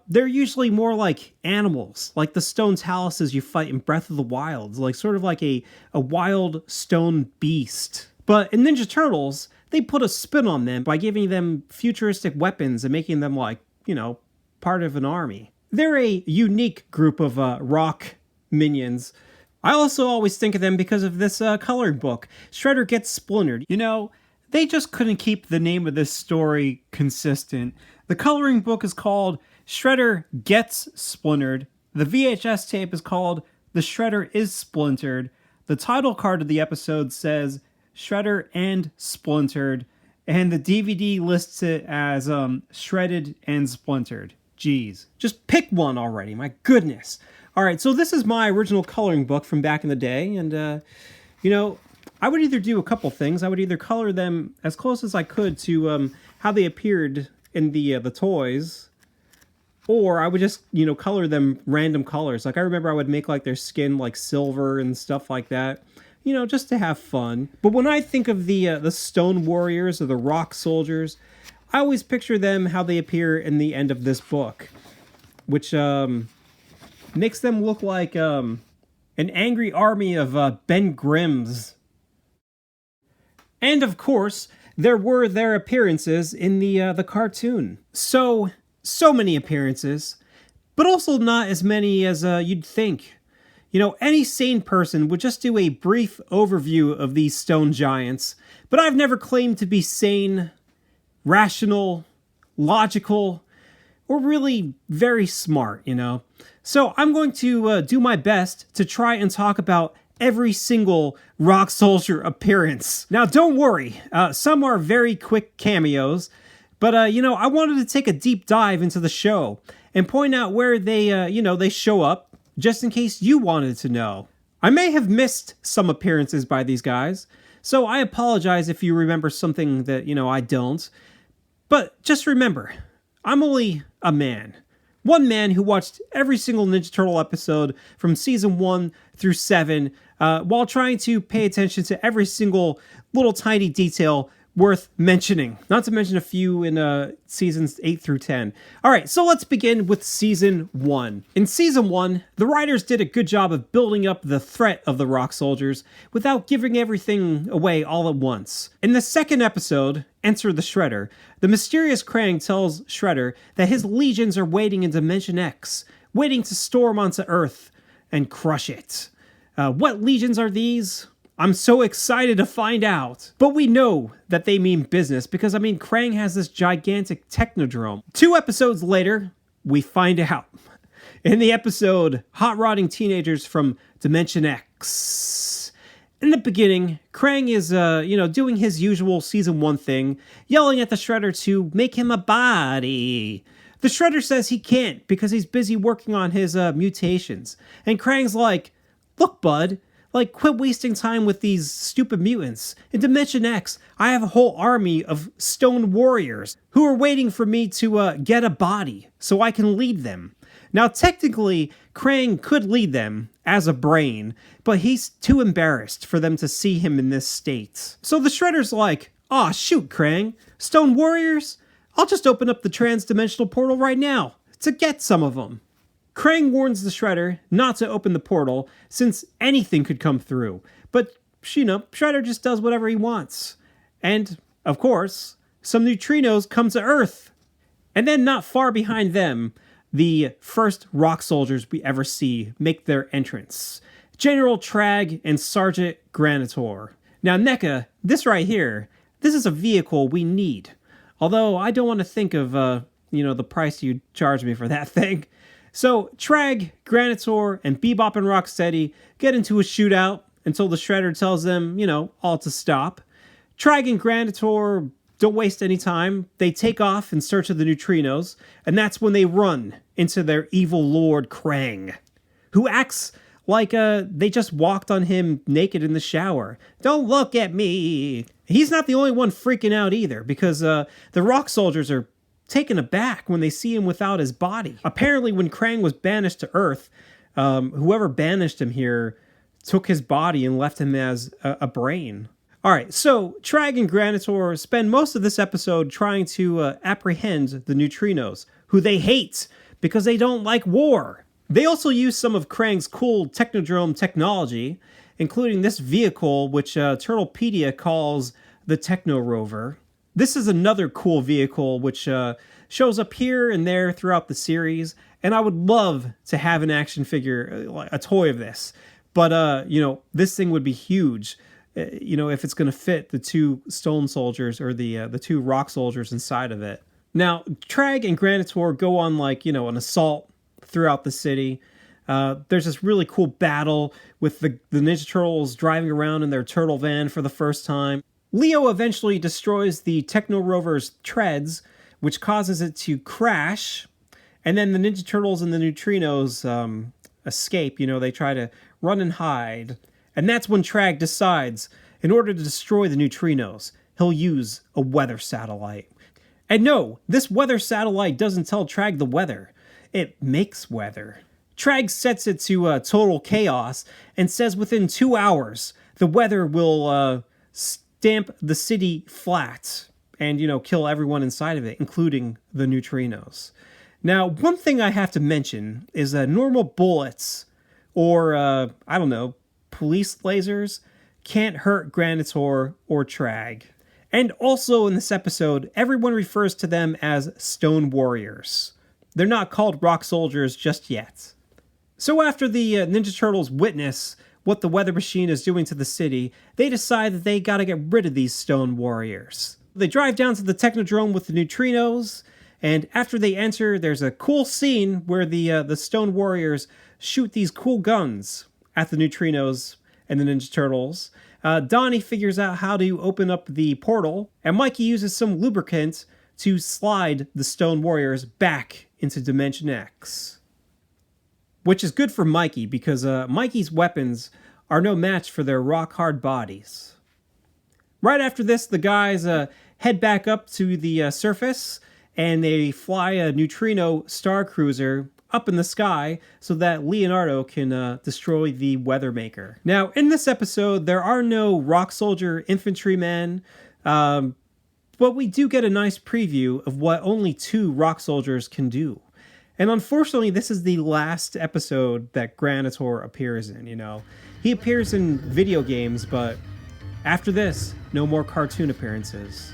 They're usually more like animals, like the stone taluses you fight in Breath of the Wild, like sort of like a wild stone beast. But in Ninja Turtles, they put a spin on them by giving them futuristic weapons and making them like, you know, part of an army. They're a unique group of rock minions. I also always think of them because of this coloring book, Shredder Gets Splintered. You know, they just couldn't keep the name of this story consistent. The coloring book is called Shredder Gets Splintered. The VHS tape is called The Shredder Is Splintered. The title card of the episode says Shredder and Splintered. And the DVD lists it as Shredded and Splintered. Jeez. Just pick one already, my goodness. Alright, so this is my original coloring book from back in the day. And, you know, I would either do a couple things. I would either color them as close as I could to how they appeared in the toys, or I would just, you know, color them random colors. Like, I remember I would make, like, their skin, like, silver and stuff like that, you know, just to have fun. But when I think of the Stone Warriors or the Rock Soldiers, I always picture them how they appear in the end of this book, which makes them look like an angry army of Ben Grimms. And, of course, there were their appearances in the cartoon. So many appearances, but also not as many as you'd think. You know, any sane person would just do a brief overview of these stone giants, but I've never claimed to be sane, rational, logical, or really very smart, you know. So I'm going to do my best to try and talk about every single Rock Soldier appearance. Now, don't worry, some are very quick cameos, but, you know, I wanted to take a deep dive into the show and point out where they, you know, they show up, just in case you wanted to know. I may have missed some appearances by these guys, so I apologize if you remember something that, you know, I don't. But just remember, I'm only a man. One man who watched every single Ninja Turtle episode from season 1 through 7, while trying to pay attention to every single little tiny detail worth mentioning. Not to mention a few in seasons 8 through 10. Alright, so let's begin with season 1. In season 1, the writers did a good job of building up the threat of the Rock Soldiers without giving everything away all at once. In the second episode, Enter the Shredder, the mysterious Krang tells Shredder that his legions are waiting in Dimension X, waiting to storm onto Earth and crush it. What legions are these? I'm so excited to find out. But we know that they mean business because, I mean, Krang has this gigantic technodrome. 2 episodes later, we find out. In the episode, Hot Rodding Teenagers from Dimension X. In the beginning, Krang is, you know, doing his usual season 1 thing, yelling at the Shredder to make him a body. The Shredder says he can't because he's busy working on his mutations. And Krang's like, look, bud, like, quit wasting time with these stupid mutants. In Dimension X, I have a whole army of stone warriors who are waiting for me to get a body so I can lead them. Now, technically, Krang could lead them as a brain, but he's too embarrassed for them to see him in this state. So the Shredder's like, aw, shoot, Krang. Stone warriors? I'll just open up the trans-dimensional portal right now to get some of them. Krang warns the Shredder not to open the portal, since anything could come through. But Shredder just does whatever he wants. And, of course, some neutrinos come to Earth. And then not far behind them, the first rock soldiers we ever see make their entrance. General Traag and Sergeant Granitor. Now, NECA, this right here, this is a vehicle we need. Although I don't want to think of, the price you charge me for that thing. So Traag, Granitor, and Bebop and Rocksteady get into a shootout until the Shredder tells them, all to stop. Traag and Granitor don't waste any time. They take off in search of the neutrinos, and that's when they run into their evil lord Krang, who acts like they just walked on him naked in the shower. Don't look at me. He's not the only one freaking out either, because the rock soldiers are taken aback when they see him without his body. Apparently, when Krang was banished to Earth, whoever banished him here took his body and left him as a brain. Alright, so Traag and Granitor spend most of this episode trying to apprehend the neutrinos, who they hate because they don't like war. They also use some of Krang's cool Technodrome technology, including this vehicle which Turtlepedia calls the Techno Rover. This is another cool vehicle which shows up here and there throughout the series, and I would love to have an action figure, a toy of this. But, this thing would be huge. If it's going to fit the two stone soldiers or the two rock soldiers inside of it. Now, Traag and Granitor go on an assault throughout the city. There's this really cool battle with the Ninja Turtles driving around in their turtle van for the first time. Leo eventually destroys the Techno Rover's treads, which causes it to crash. And then the Ninja Turtles and the neutrinos escape. They try to run and hide. And that's when Traag decides, in order to destroy the neutrinos, he'll use a weather satellite. And no, this weather satellite doesn't tell Traag the weather. It makes weather. Traag sets it to total chaos and says within 2 hours, the weather will stamp the city flat and, kill everyone inside of it, including the neutrinos. Now, one thing I have to mention is normal bullets or, police lasers can't hurt Granitor or Traag. And also in this episode, everyone refers to them as Stone Warriors. They're not called Rock Soldiers just yet. So after the Ninja Turtles witness what the weather machine is doing to the city, they decide that they gotta get rid of these Stone Warriors. They drive down to the Technodrome with the neutrinos, and after they enter, there's a cool scene where the Stone Warriors shoot these cool guns at the neutrinos and the Ninja Turtles. Donnie figures out how to open up the portal, and Mikey uses some lubricant to slide the Stone Warriors back into Dimension X. Which is good for Mikey, because Mikey's weapons are no match for their rock-hard bodies. Right after this, the guys head back up to the surface, and they fly a neutrino star cruiser up in the sky so that Leonardo can destroy the Weathermaker. Now, in this episode, there are no Rock Soldier infantrymen, but we do get a nice preview of what only 2 Rock Soldiers can do. And unfortunately, this is the last episode that Granitor appears in, He appears in video games, but after this, no more cartoon appearances.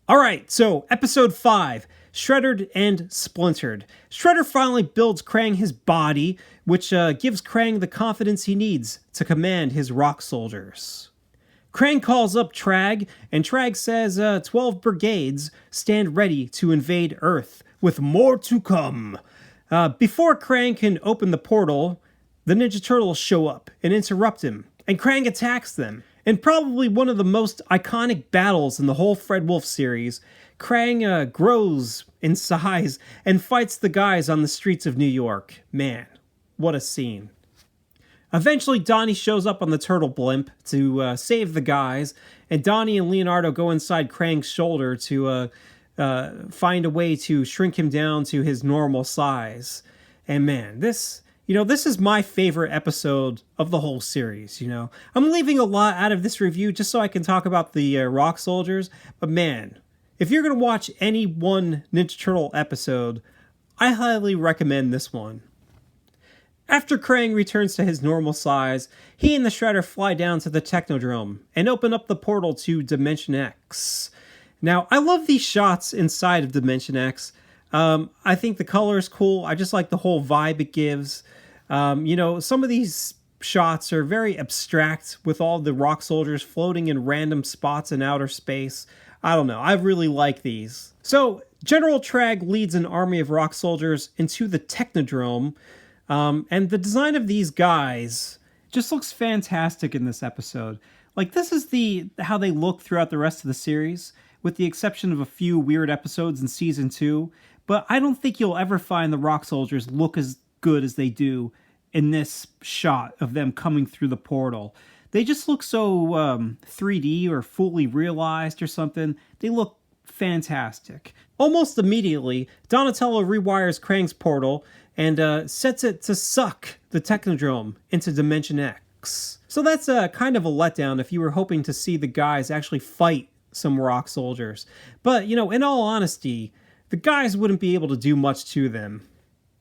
Alright, so episode 5. Shreddered and Splintered. Shredder finally builds Krang his body, which gives Krang the confidence he needs to command his rock soldiers. Krang calls up Traag, and Traag says 12 brigades stand ready to invade Earth, with more to come. Before Krang can open the portal, the Ninja Turtles show up and interrupt him, and Krang attacks them. In probably one of the most iconic battles in the whole Fred Wolf series, Krang grows in size and fights the guys on the streets of New York. Man, what a scene. Eventually, Donnie shows up on the turtle blimp to save the guys, and Donnie and Leonardo go inside Krang's shoulder to find a way to shrink him down to his normal size. And man, this is my favorite episode of the whole series, I'm leaving a lot out of this review just so I can talk about the Rock Soldiers, but man, if you're going to watch any one Ninja Turtle episode, I highly recommend this one. After Krang returns to his normal size, he and the Shredder fly down to the Technodrome and open up the portal to Dimension X. Now, I love these shots inside of Dimension X. I think the color is cool. I just like the whole vibe it gives. Some of these shots are very abstract with all the rock soldiers floating in random spots in outer space. I don't know. I really like these. So, General Traag leads an army of rock soldiers into the Technodrome. And the design of these guys just looks fantastic in this episode. Like, this is how they look throughout the rest of the series, with the exception of a few weird episodes in Season 2. But I don't think you'll ever find the rock soldiers look as good as they do in this shot of them coming through the portal. They just look so 3D or fully realized or something. They look fantastic. Almost immediately, Donatello rewires Krang's portal and sets it to suck the Technodrome into Dimension X. So that's kind of a letdown if you were hoping to see the guys actually fight some rock soldiers. But, in all honesty, the guys wouldn't be able to do much to them.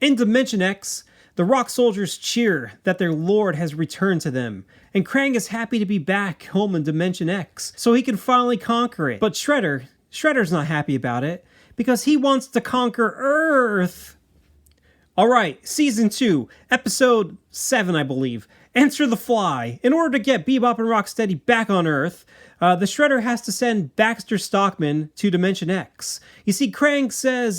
In Dimension X, the rock soldiers cheer that their lord has returned to them, and Krang is happy to be back home in Dimension X, so he can finally conquer it. But Shredder's not happy about it, because he wants to conquer Earth. Alright, Season 2, Episode 7, I believe. Enter the Fly. In order to get Bebop and Rocksteady back on Earth, the Shredder has to send Baxter Stockman to Dimension X. You see, Krang says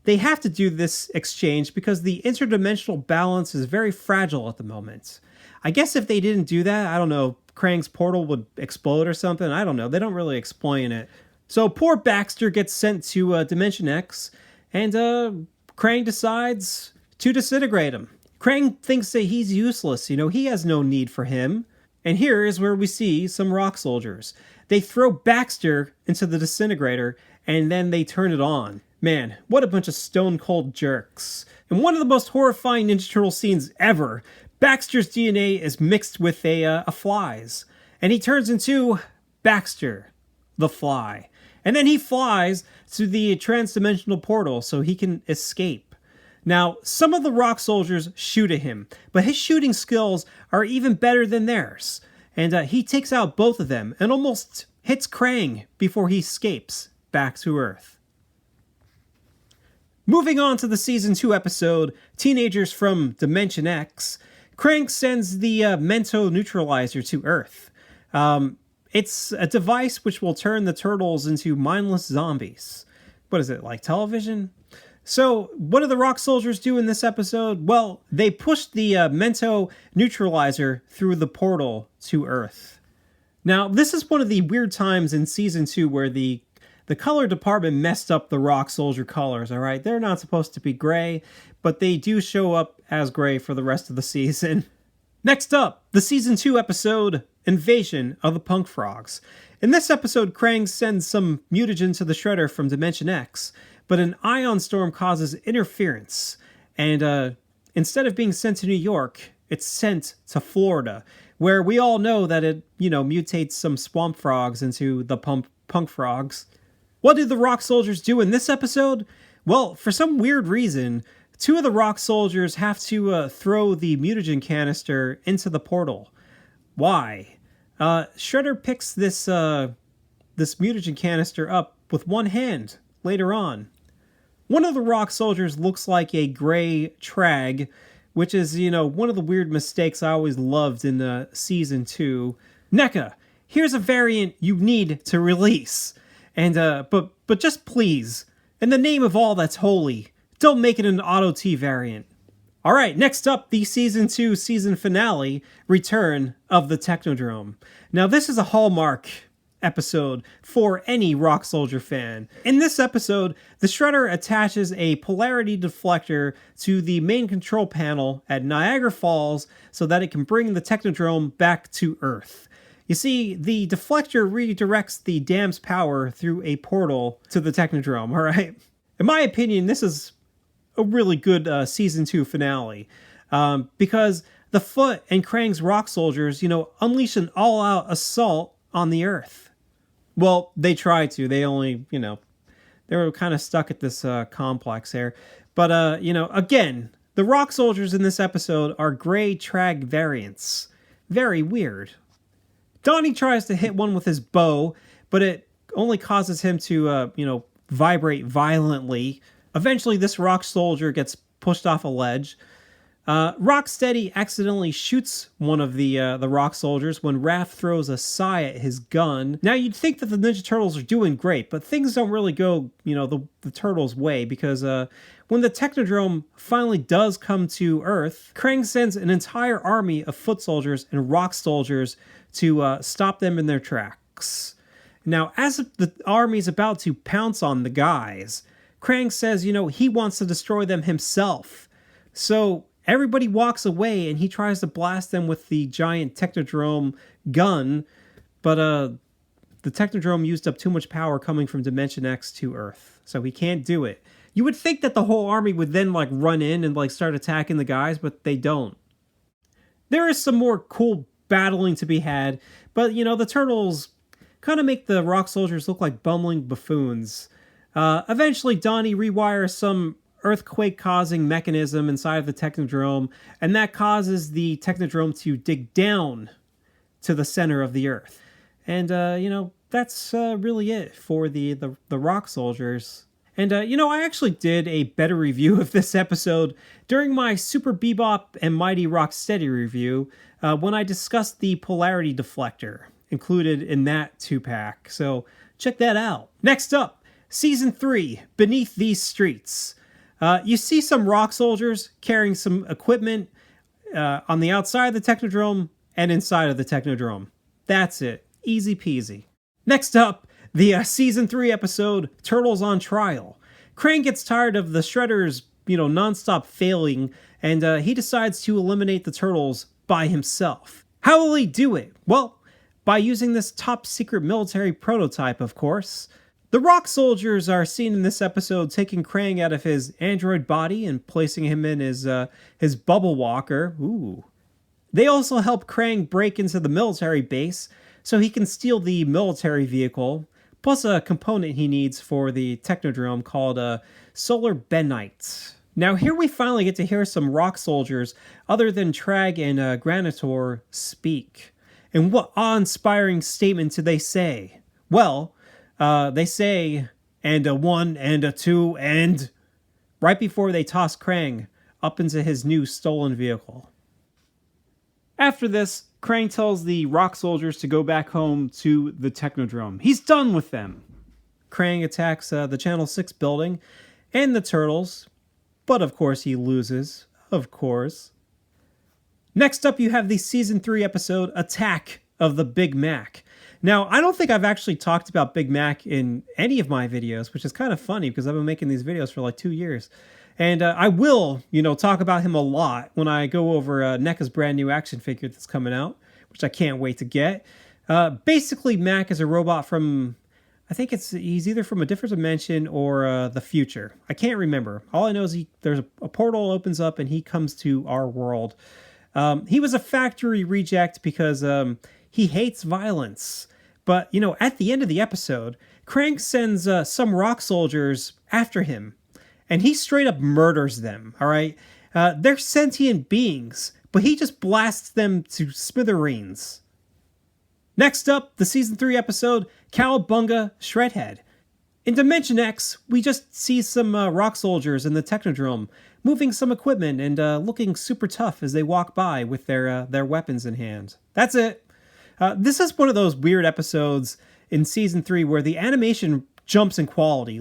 they have to do this exchange because the interdimensional balance is very fragile at the moment. I guess if they didn't do that, I don't know, Krang's portal would explode or something. I don't know. They don't really explain it. So poor Baxter gets sent to Dimension X, and Krang decides to disintegrate him. Krang thinks that he's useless. He has no need for him. And here is where we see some rock soldiers. They throw Baxter into the disintegrator, and then they turn it on. Man, what a bunch of stone-cold jerks. In one of the most horrifying Ninja Turtle scenes ever, Baxter's DNA is mixed with a fly's, and he turns into Baxter, the Fly. And then he flies to the transdimensional portal so he can escape. Now, some of the rock soldiers shoot at him, but his shooting skills are even better than theirs. And he takes out both of them and almost hits Krang before he escapes back to Earth. Moving on to the Season 2 episode, Teenagers from Dimension X, Krang sends the Mento Neutralizer to Earth. It's a device which will turn the turtles into mindless zombies. What is it, like television? So, what do the rock soldiers do in this episode? Well, they push the Mento Neutralizer through the portal to Earth. Now, this is one of the weird times in Season 2 where the color department messed up the rock soldier colors, alright? They're not supposed to be gray, but they do show up as gray for the rest of the season. Next up, the Season 2 episode, Invasion of the Punk Frogs. In this episode, Krang sends some mutagen to the Shredder from Dimension X, but an ion storm causes interference, and instead of being sent to New York, it's sent to Florida, where we all know that it, mutates some swamp frogs into the punk frogs. What did the rock soldiers do in this episode? Well, for some weird reason, two of the rock soldiers have to throw the mutagen canister into the portal. Why? Shredder picks this mutagen canister up with one hand later on. One of the rock soldiers looks like a gray Traag, which is, one of the weird mistakes I always loved in Season 2. NECA, here's a variant you need to release. And, but just please, in the name of all that's holy, don't make it an Auto-T variant. Alright, next up, the Season 2 season finale, Return of the Technodrome. Now, this is a hallmark episode for any Rock Soldier fan. In this episode, the Shredder attaches a polarity deflector to the main control panel at Niagara Falls so that it can bring the Technodrome back to Earth. You see, the deflector redirects the dam's power through a portal to the Technodrome, alright? In my opinion, this is a really good Season 2 finale, because the Foot and Krang's rock soldiers, unleash an all-out assault on the Earth. Well, they tried to. They only, they were kind of stuck at this complex here. But, again, The rock soldiers in this episode are gray Traag variants. Very weird. Donnie tries to hit one with his bow, but it only causes him to, vibrate violently. Eventually, this rock soldier gets pushed off a ledge. Rocksteady accidentally shoots one of the rock soldiers when Raph throws a sigh at his gun. Now, you'd think that the Ninja Turtles are doing great, but things don't really go, the Turtles' way, because when the Technodrome finally does come to Earth, Krang sends an entire army of foot soldiers and rock soldiers to stop them in their tracks. Now, as the army's about to pounce on the guys, Krang says, he wants to destroy them himself. So everybody walks away and he tries to blast them with the giant Technodrome gun, but the Technodrome used up too much power coming from Dimension X to Earth, so he can't do it. You would think that the whole army would then run in and start attacking the guys, but they don't. There is some more cool battling to be had, but the Turtles kind of make the rock soldiers look like bumbling buffoons. Eventually, Donnie rewires some earthquake-causing mechanism inside of the Technodrome, and that causes the Technodrome to dig down to the center of the Earth. And, that's really it for the rock soldiers. And, I actually did a better review of this episode during my Super Bebop and Mighty Rocksteady review when I discussed the polarity deflector included in that 2-pack. So check that out. Next up, Season 3, Beneath These Streets. You see some rock soldiers carrying some equipment on the outside of the Technodrome and inside of the Technodrome. That's it. Easy peasy. Next up, the Season 3 episode, Turtles on Trial. Krang gets tired of the Shredder's, nonstop failing, and he decides to eliminate the Turtles by himself. How will he do it? Well, by using this top-secret military prototype, of course. The rock soldiers are seen in this episode taking Krang out of his android body and placing him in his bubble walker. Ooh. They also help Krang break into the military base so he can steal the military vehicle, plus a component he needs for the Technodrome called Solar Benite. Now here we finally get to hear some rock soldiers other than Traag and Granitor speak. And what awe-inspiring statement do they say? Well, they say, and a 1, and a 2, and... right before they toss Krang up into his new stolen vehicle. After this, Krang tells the rock soldiers to go back home to the Technodrome. He's done with them. Krang attacks the Channel 6 building and the Turtles, but of course he loses. Of course. Next up, you have the Season 3 episode, Attack of the Big Mac. Now, I don't think I've actually talked about Big Mac in any of my videos, which is kind of funny because I've been making these videos for 2 years. And I will, talk about him a lot when I go over NECA's brand new action figure that's coming out, which I can't wait to get. Basically, Mac is a robot from, I think he's either from a different dimension or the future. I can't remember. All I know is there's a portal opens up and he comes to our world. He was a factory reject because he hates violence. But, at the end of the episode, Krang sends some rock soldiers after him. And he straight up murders them, all right? They're sentient beings, but he just blasts them to smithereens. Next up, the Season 3 episode, Cowabunga Shredhead. In Dimension X, we just see some rock soldiers in the Technodrome, moving some equipment and looking super tough as they walk by with their weapons in hand. That's it. This is one of those weird episodes in Season 3 where the animation jumps in quality,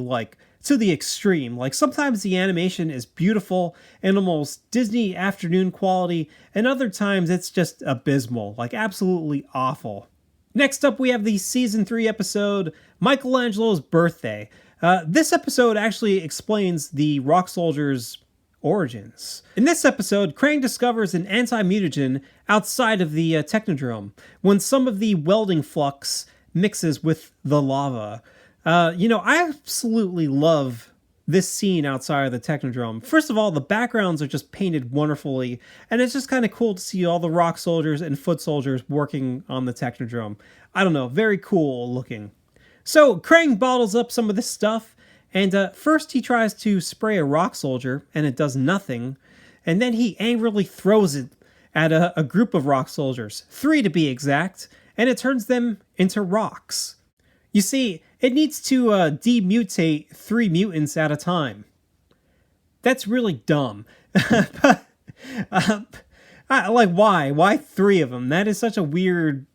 to the extreme. Sometimes the animation is beautiful and almost Disney afternoon quality, and other times it's just abysmal, absolutely awful. Next up, we have the Season 3 episode, Michelangelo's Birthday. This episode actually explains the rock soldiers' origins. In this episode, Krang discovers an anti-mutagen outside of the Technodrome when some of the welding flux mixes with the lava. I absolutely love this scene outside of the Technodrome. First of all, the backgrounds are just painted wonderfully, and it's just kind of cool to see all the rock soldiers and foot soldiers working on the Technodrome. I don't know, very cool looking. So, Krang bottles up some of this stuff, and first he tries to spray a rock soldier, and it does nothing. and then he angrily throws it at a group of rock soldiers, 3 to be exact, and it turns them into rocks. You see, it needs to demutate 3 mutants at a time. That's really dumb. But, why? Why 3 of them? That is such a weird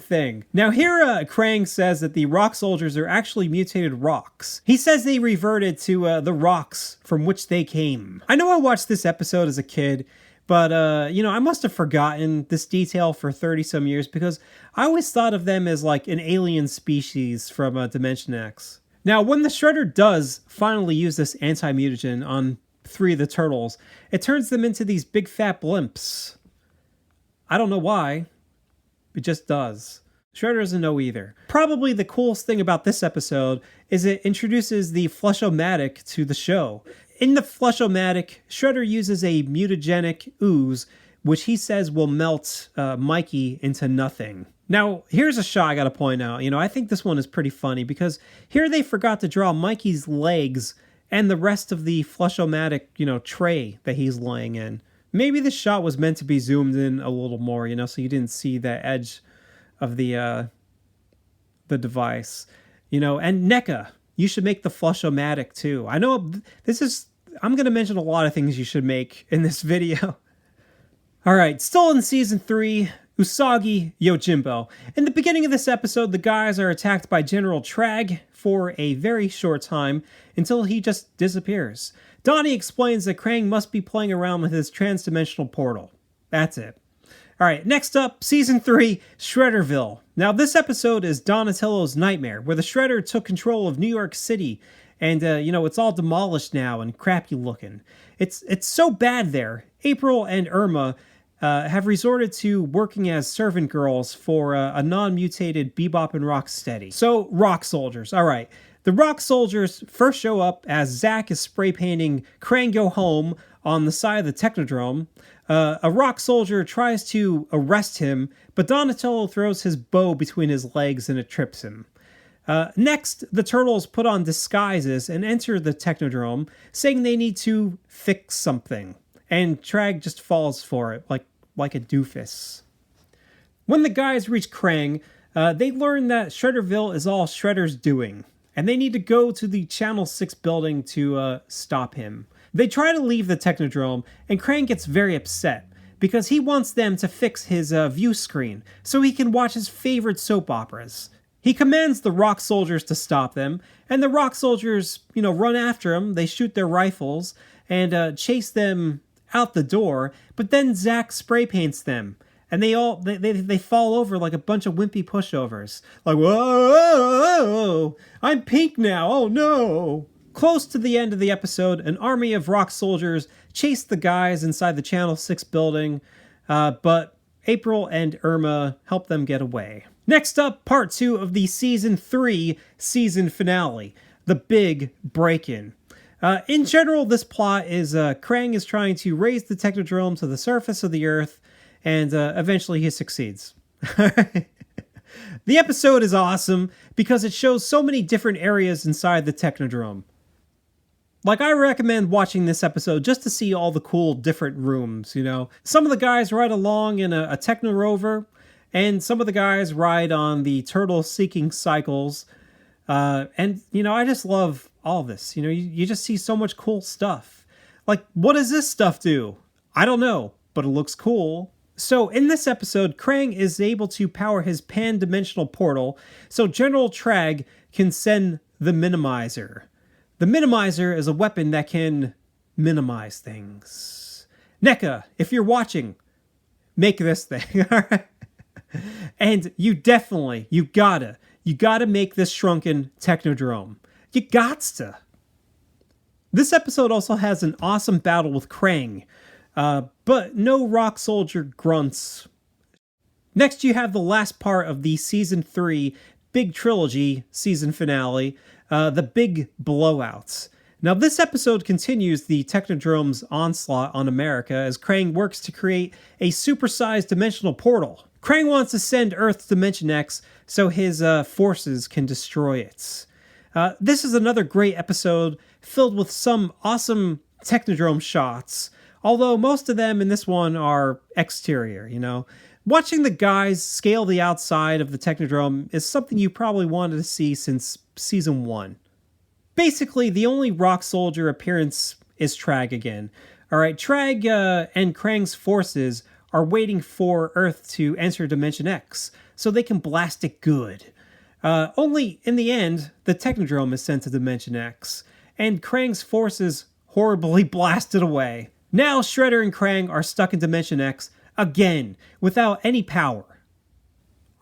thing. Now here, Krang says that the rock soldiers are actually mutated rocks. He says they reverted to the rocks from which they came. I know I watched this episode as a kid, but, I must have forgotten this detail for 30-some years because I always thought of them as like an alien species from Dimension X. Now, when the Shredder does finally use this anti-mutagen on 3 of the turtles, it turns them into these big fat blimps. I don't know why. It just does. Shredder doesn't know either. Probably the coolest thing about this episode is it introduces the Flush-O-Matic to the show. In the Flush-O-Matic, Shredder uses a mutagenic ooze, which he says will melt Mikey into nothing. Now, here's a shot I gotta point out. I think this one is pretty funny because here they forgot to draw Mikey's legs and the rest of the Flush-O-Matic, tray that he's laying in. Maybe this shot was meant to be zoomed in a little more, so you didn't see that edge of the device. And NECA, you should make the Flush-O-Matic too. I know I'm going to mention a lot of things you should make in this video. All right, still in Season 3, Usagi Yojimbo. In the beginning of this episode, the guys are attacked by General Traag for a very short time until he just disappears. Donnie explains that Krang must be playing around with his trans-dimensional portal. That's it. Alright, next up, Season 3, Shredderville. Now, this episode is Donatello's nightmare, where the Shredder took control of New York City, and, it's all demolished now and crappy looking. It's so bad there. April and Irma have resorted to working as servant girls for a non-mutated Bebop and Rocksteady. So, rock soldiers. Alright. The rock soldiers first show up as Zack is spray painting Krang Go Home on the side of the Technodrome. A rock soldier tries to arrest him, but Donatello throws his bow between his legs and it trips him. Next, the turtles put on disguises and enter the Technodrome, saying they need to fix something. And Traag just falls for it, like a doofus. When the guys reach Krang, they learn that Shredderville is all Shredder's doing, and they need to go to the Channel 6 building to stop him. They try to leave the Technodrome, and Krang gets very upset, because he wants them to fix his view screen, so he can watch his favorite soap operas. He commands the rock soldiers to stop them, and the rock soldiers, run after him, they shoot their rifles, and chase them out the door, but then Zack spray paints them. And they fall over like a bunch of wimpy pushovers. Like, whoa, I'm pink now, oh no. Close to the end of the episode, an army of rock soldiers chase the guys inside the Channel 6 building, but April and Irma help them get away. Next up, part 2 of the Season 3 season finale, the big break-in. In general, this plot is Krang is trying to raise the Technodrome to the surface of the Earth, and eventually he succeeds. The episode is awesome because it shows so many different areas inside the Technodrome. I recommend watching this episode just to see all the cool different rooms, Some of the guys ride along in a Techno Rover, and some of the guys ride on the Turtle-seeking cycles. And I just love all this. You just see so much cool stuff. What does this stuff do? I don't know, but it looks cool. So in this episode, Krang is able to power his pan-dimensional portal, so General Traag can send the Minimizer. The Minimizer is a weapon that can minimize things. NECA, if you're watching, make this thing, alright? And you gotta make this shrunken Technodrome. You gots to. This episode also has an awesome battle with Krang, but no rock soldier grunts. Next, you have the last part of the Season 3 Big Trilogy season finale, the Big Blowouts. Now, this episode continues the Technodrome's onslaught on America as Krang works to create a supersized dimensional portal. Krang wants to send Earth to Dimension X so his forces can destroy it. This is another great episode filled with some awesome Technodrome shots, Although most of them in this one are exterior, you know. Watching the guys scale the outside of the Technodrome is something you probably wanted to see since Season 1. Basically, the only Rock Soldier appearance is Traag again. Alright, Traag and Krang's forces are waiting for Earth to enter Dimension X, so they can blast it good. Only, in the end, the Technodrome is sent to Dimension X, and Krang's forces horribly blasted away. Now Shredder and Krang are stuck in Dimension X again, without any power.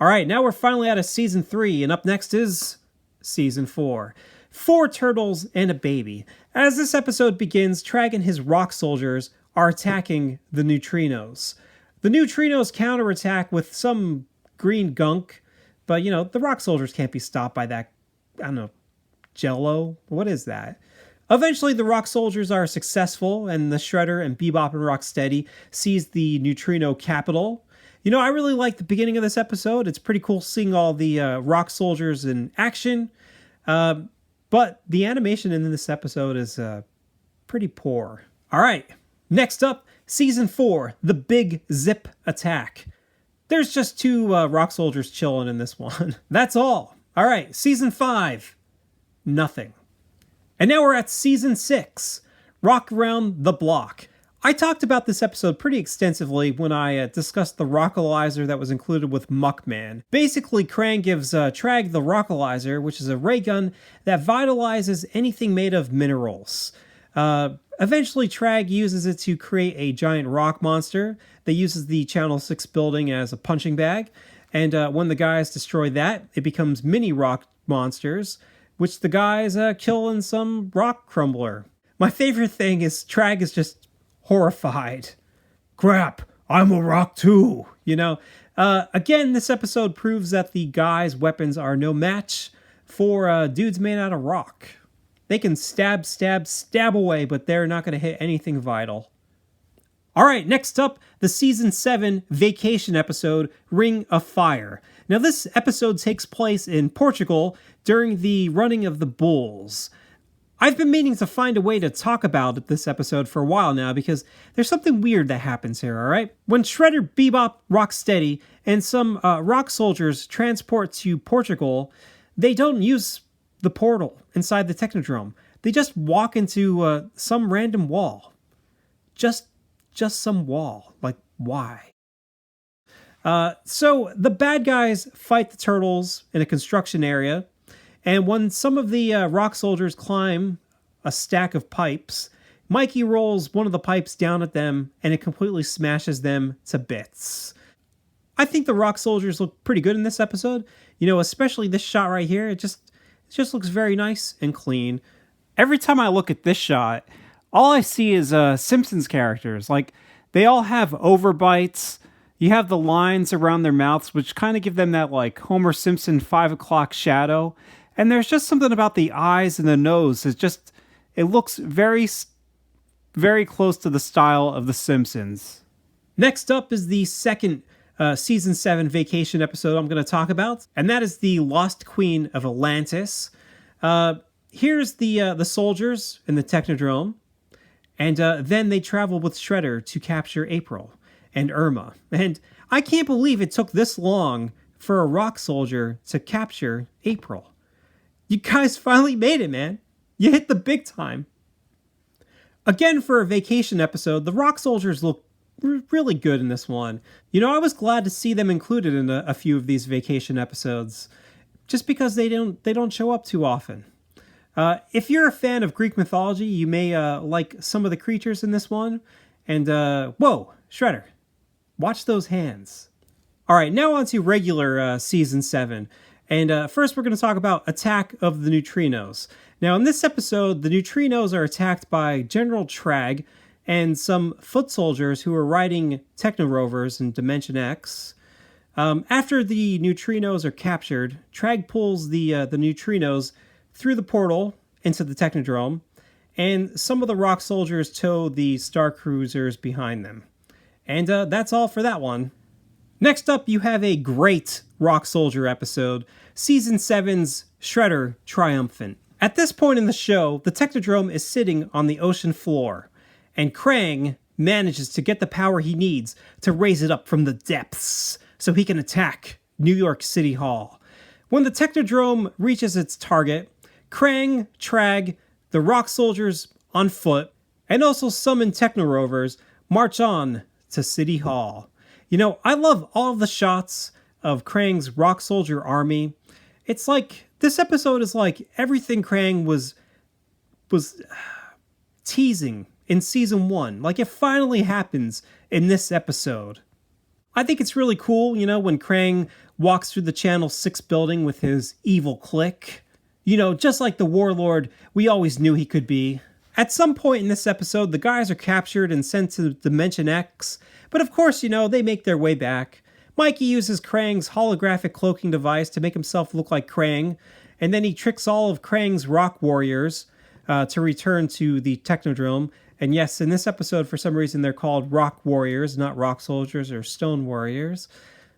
Alright, now we're finally out of Season 3, and up next is Season 4. 4 turtles and a baby. As this episode begins, Traag and his rock soldiers are attacking the neutrinos. The neutrinos counterattack with some green gunk, but you know, the rock soldiers can't be stopped by that, I don't know, jello? What is that? Eventually, the rock soldiers are successful, and the Shredder and Bebop and Rocksteady seize the neutrino capital. You know, I really like the beginning of this episode. It's pretty cool seeing all the rock soldiers in action. But the animation in this episode is pretty poor. All right, next up, Season 4, The Big Zip Attack. There's just 2 rock soldiers chilling in this one. That's all. All right, Season 5, nothing. And now we're at Season 6, Rock Around the Block. I talked about this episode pretty extensively when I discussed the Rockalizer that was included with Muckman. Basically, Krang gives Traag the Rockalizer, which is a ray gun that vitalizes anything made of minerals. Eventually, Traag uses it to create a giant rock monster that uses the Channel 6 building as a punching bag. And when the guys destroy that, it becomes mini rock monsters, which the guys kill in some rock crumbler. My favorite thing is Traag is just horrified. Crap, I'm a rock too, you know. Again, this episode proves that the guys' weapons are no match for dudes made out of rock. They can stab away, but they're not going to hit anything vital. Alright, next up, the Season 7 vacation episode, Ring of Fire. Now this episode takes place in Portugal during the running of the bulls. I've been meaning to find a way to talk about this episode for a while now because there's something weird that happens here, alright? When Shredder, Bebop, Rocksteady, and some rock soldiers transport to Portugal, they don't use the portal inside the Technodrome. They just walk into some random wall. Just some wall. Like, why? So the bad guys fight the turtles in a construction area, and when some of the rock soldiers climb a stack of pipes, Mikey rolls one of the pipes down at them, and it completely smashes them to bits. I think the rock soldiers look pretty good in this episode. You know, especially this shot right here. It just looks very nice and clean. Every time I look at this shot, all I see is Simpsons characters. Like, they all have overbites. You have the lines around their mouths, which kind of give them that, like, Homer Simpson 5 o'clock shadow. And there's just something about the eyes and the nose. It looks very, very close to the style of The Simpsons. Next up is the second Season 7 vacation episode I'm going to talk about, and that is the Lost Queen of Atlantis. Here's the soldiers in the Technodrome, and then they travel with Shredder to capture April and Irma. And I can't believe it took this long for a rock soldier to capture April. You guys finally made it, man. You hit the big time. Again, for a vacation episode, the rock soldiers look really good in this one. You know, I was glad to see them included in a few of these vacation episodes, just because they don't show up too often. If you're a fan of Greek mythology, you may like some of the creatures in this one. And, whoa, Shredder, watch those hands. All right, now on to regular Season 7. And first we're going to talk about Attack of the Neutrinos. Now in this episode, the neutrinos are attacked by General Traag and some foot soldiers who are riding Techno Rovers in Dimension X. After the neutrinos are captured, Traag pulls the neutrinos through the portal into the Technodrome, and some of the rock soldiers tow the Star Cruisers behind them. And that's all for that one. Next up, you have a great Rock Soldier episode, Season 7's Shredder Triumphant. At this point in the show, the Technodrome is sitting on the ocean floor, and Krang, manages to get the power he needs to raise it up from the depths so he can attack New York City Hall. When the Technodrome reaches its target, Krang, Traag, the Rock Soldiers on foot, and also summoned Techno Rovers march on to City Hall. You know, I love all of the shots of Krang's Rock Soldier army. It's like, this episode is like everything Krang was teasing in season 1. Like, it finally happens in this episode. I think it's really cool, you know, when Krang walks through the Channel 6 building with his evil clique. You know, just like the warlord we always knew he could be. At some point in this episode, the guys are captured and sent to Dimension X. But of course, you know, they make their way back. Mikey uses Krang's holographic cloaking device to make himself look like Krang. And then he tricks all of Krang's rock warriors to return to the Technodrome. And yes, in this episode, for some reason, they're called Rock Warriors, not Rock Soldiers or Stone Warriors.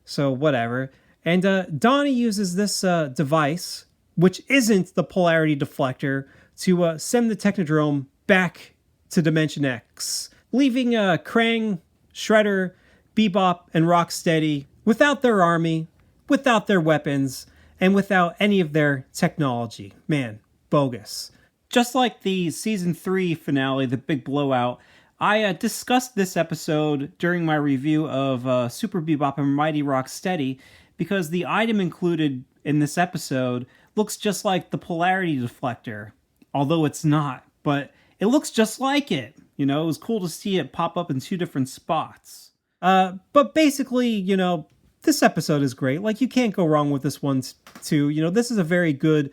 So whatever. And Donnie uses this device, which isn't the polarity deflector, to send the Technodrome back to Dimension X, leaving Krang, Shredder, Bebop, and Rocksteady without their army, without their weapons, and without any of their technology. Man, bogus. Just like the Season 3 finale, The Big Blowout, I discussed this episode during my review of Super Bebop and Mighty Rocksteady because the item included in this episode looks just like the polarity deflector, although it's not, but it looks just like it. You know, it was cool to see it pop up in 2 different spots. But basically, you know, this episode is great. Like, you can't go wrong with this one, too. You know, this is a very good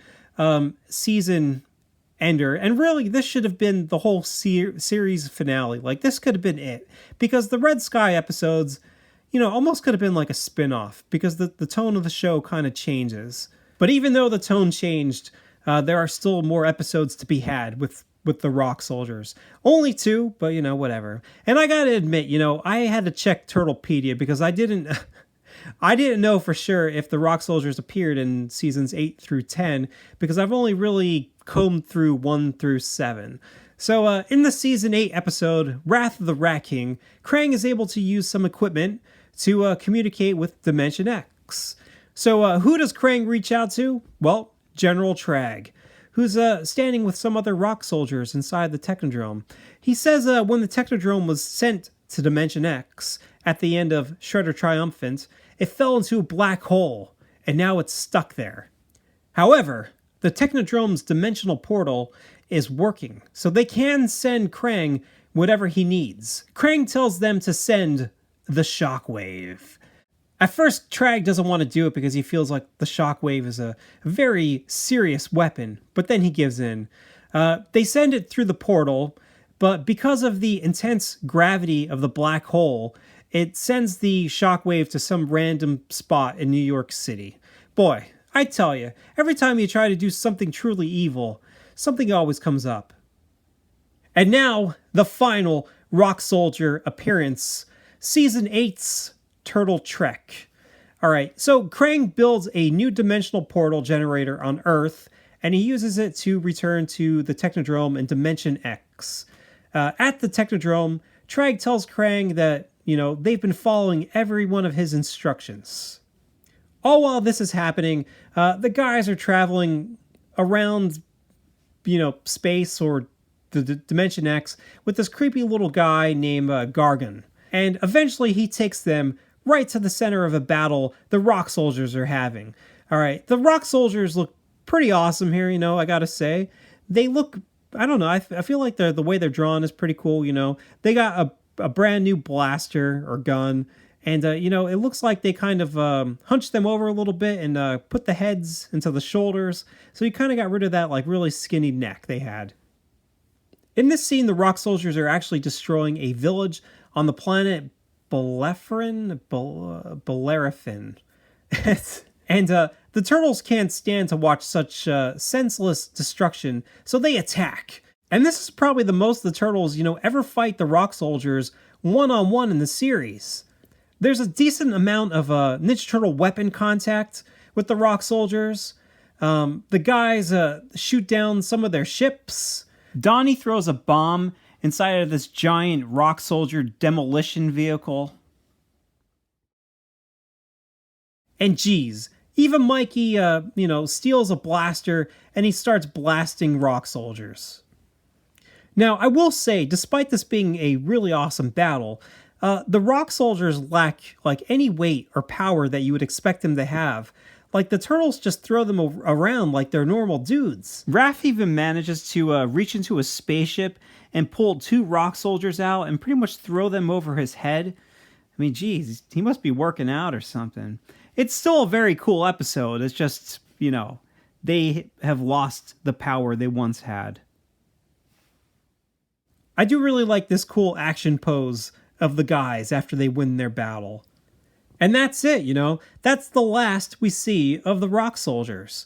season ender. And really, this should have been the whole series finale. Like, this could have been it. Because the Red Sky episodes, you know, almost could have been like a spin-off. Because the tone of the show kind of changes. But even though the tone changed, there are still more episodes to be had with the Rock Soldiers. Only 2, but, you know, whatever. And I gotta admit, you know, I had to check Turtlepedia because I didn't know for sure if the Rock Soldiers appeared in seasons 8 through 10, because I've only really combed through 1 through 7. So, in the season 8 episode, Wrath of the Rat King, Krang is able to use some equipment to communicate with Dimension X. So, who does Krang reach out to? Well, General Traag, who's standing with some other Rock Soldiers inside the Technodrome. He says when the Technodrome was sent to Dimension X at the end of Shredder Triumphant, it fell into a black hole, and now it's stuck there. However, the Technodrome's dimensional portal is working, so they can send Krang whatever he needs. Krang tells them to send the Shockwave. At first, Traag doesn't want to do it because he feels like the Shockwave is a very serious weapon, but then he gives in. They send it through the portal, but because of the intense gravity of the black hole, it sends the Shockwave to some random spot in New York City. Boy, I tell you, every time you try to do something truly evil, something always comes up. And now, the final Rock Soldier appearance, Season 8's Turtle Trek. Alright, so Krang builds a new dimensional portal generator on Earth, and he uses it to return to the Technodrome in Dimension X. At the Technodrome, Traag tells Krang that, you know, they've been following every one of his instructions. All while this is happening, the guys are traveling around, you know, space or the Dimension X with this creepy little guy named Gargan. And eventually he takes them right to the center of a battle the Rock Soldiers are having. Alright, the Rock Soldiers look pretty awesome here, you know, I gotta say. They look, I don't know, I feel like the way they're drawn is pretty cool, you know. They got a brand new blaster or gun, and, you know, it looks like they kind of hunched them over a little bit and put the heads into the shoulders, so you kind of got rid of that, like, really skinny neck they had. In this scene, the Rock Soldiers are actually destroying a village on the planet Bellerophon. And the turtles can't stand to watch such senseless destruction, so they attack. And this is probably the most the turtles, you know, ever fight the Rock Soldiers one-on-one in the series. There's a decent amount of Ninja Turtle weapon contact with the Rock Soldiers. The guys shoot down some of their ships. Donnie throws a bomb inside of this giant rock soldier demolition vehicle. And geez, even Mikey, steals a blaster and he starts blasting rock soldiers. Now, I will say, despite this being a really awesome battle, the rock soldiers lack any weight or power that you would expect them to have. Like, the turtles just throw them around like they're normal dudes. Raph even manages to reach into a spaceship and pull 2 rock soldiers out and pretty much throw them over his head. I mean, geez, he must be working out or something. It's still a very cool episode. It's just, they have lost the power they once had. I do really like this cool action pose of the guys after they win their battle. And that's it, That's the last we see of the rock soldiers.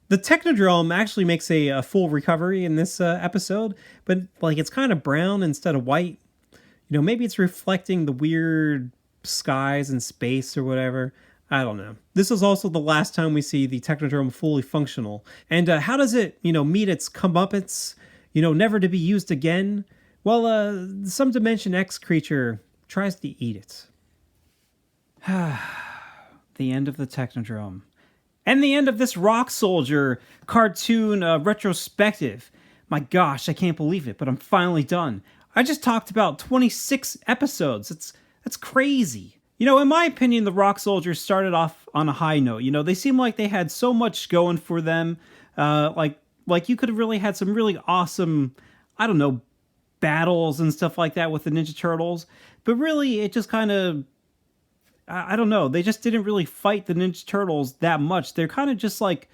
The Technodrome actually makes a full recovery in this episode, but it's kind of brown instead of white. Maybe it's reflecting the weird skies and space or whatever. I don't know. This is also the last time we see the Technodrome fully functional. And how does it, meet its comeuppance, never to be used again? Well, some Dimension X creature tries to eat it. The end of the Technodrome. And the end of this Rock Soldier cartoon retrospective. My gosh, I can't believe it, but I'm finally done. I just talked about 26 episodes. That's crazy. In my opinion, the Rock Soldiers started off on a high note. They seem like they had so much going for them. Like you could have really had some really awesome, battles and stuff like that with the Ninja Turtles. But really, it just kind of, I don't know. They just didn't really fight the Ninja Turtles that much. They're kind of just sort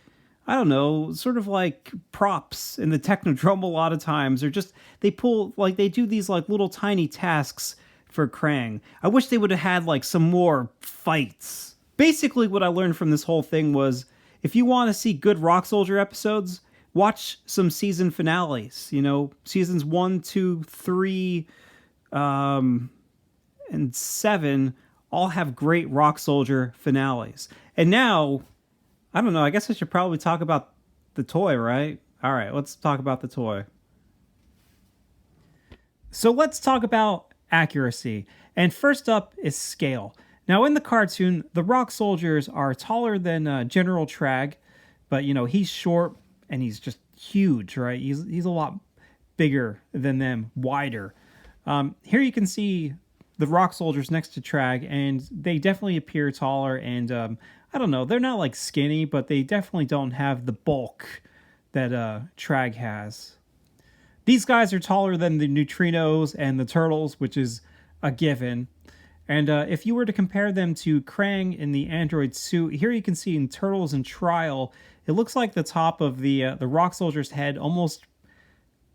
of like props in the Technodrome a lot of times. Or just, they do these little tiny tasks for Krang. I wish they would have had some more fights. Basically, what I learned from this whole thing was, if you want to see good Rock Soldier episodes, watch some season finales. Seasons 1, 2, 3, and 7 all have great Rock Soldier finales. And now, I don't know, I guess I should probably talk about the toy, right? All right, let's talk about the toy. So let's talk about accuracy. And first up is scale. Now, in the cartoon, the Rock Soldiers are taller than General Traag, but, he's short and he's just huge, right? He's a lot bigger than them, wider. Here you can see the Rock Soldiers next to Traag, and they definitely appear taller, and I don't know, they're not skinny, but they definitely don't have the bulk that Traag has. These guys are taller than the Neutrinos and the Turtles, which is a given. And if you were to compare them to Krang in the android suit, here you can see in Turtles in Trial, it looks like the top of the Rock Soldier's head almost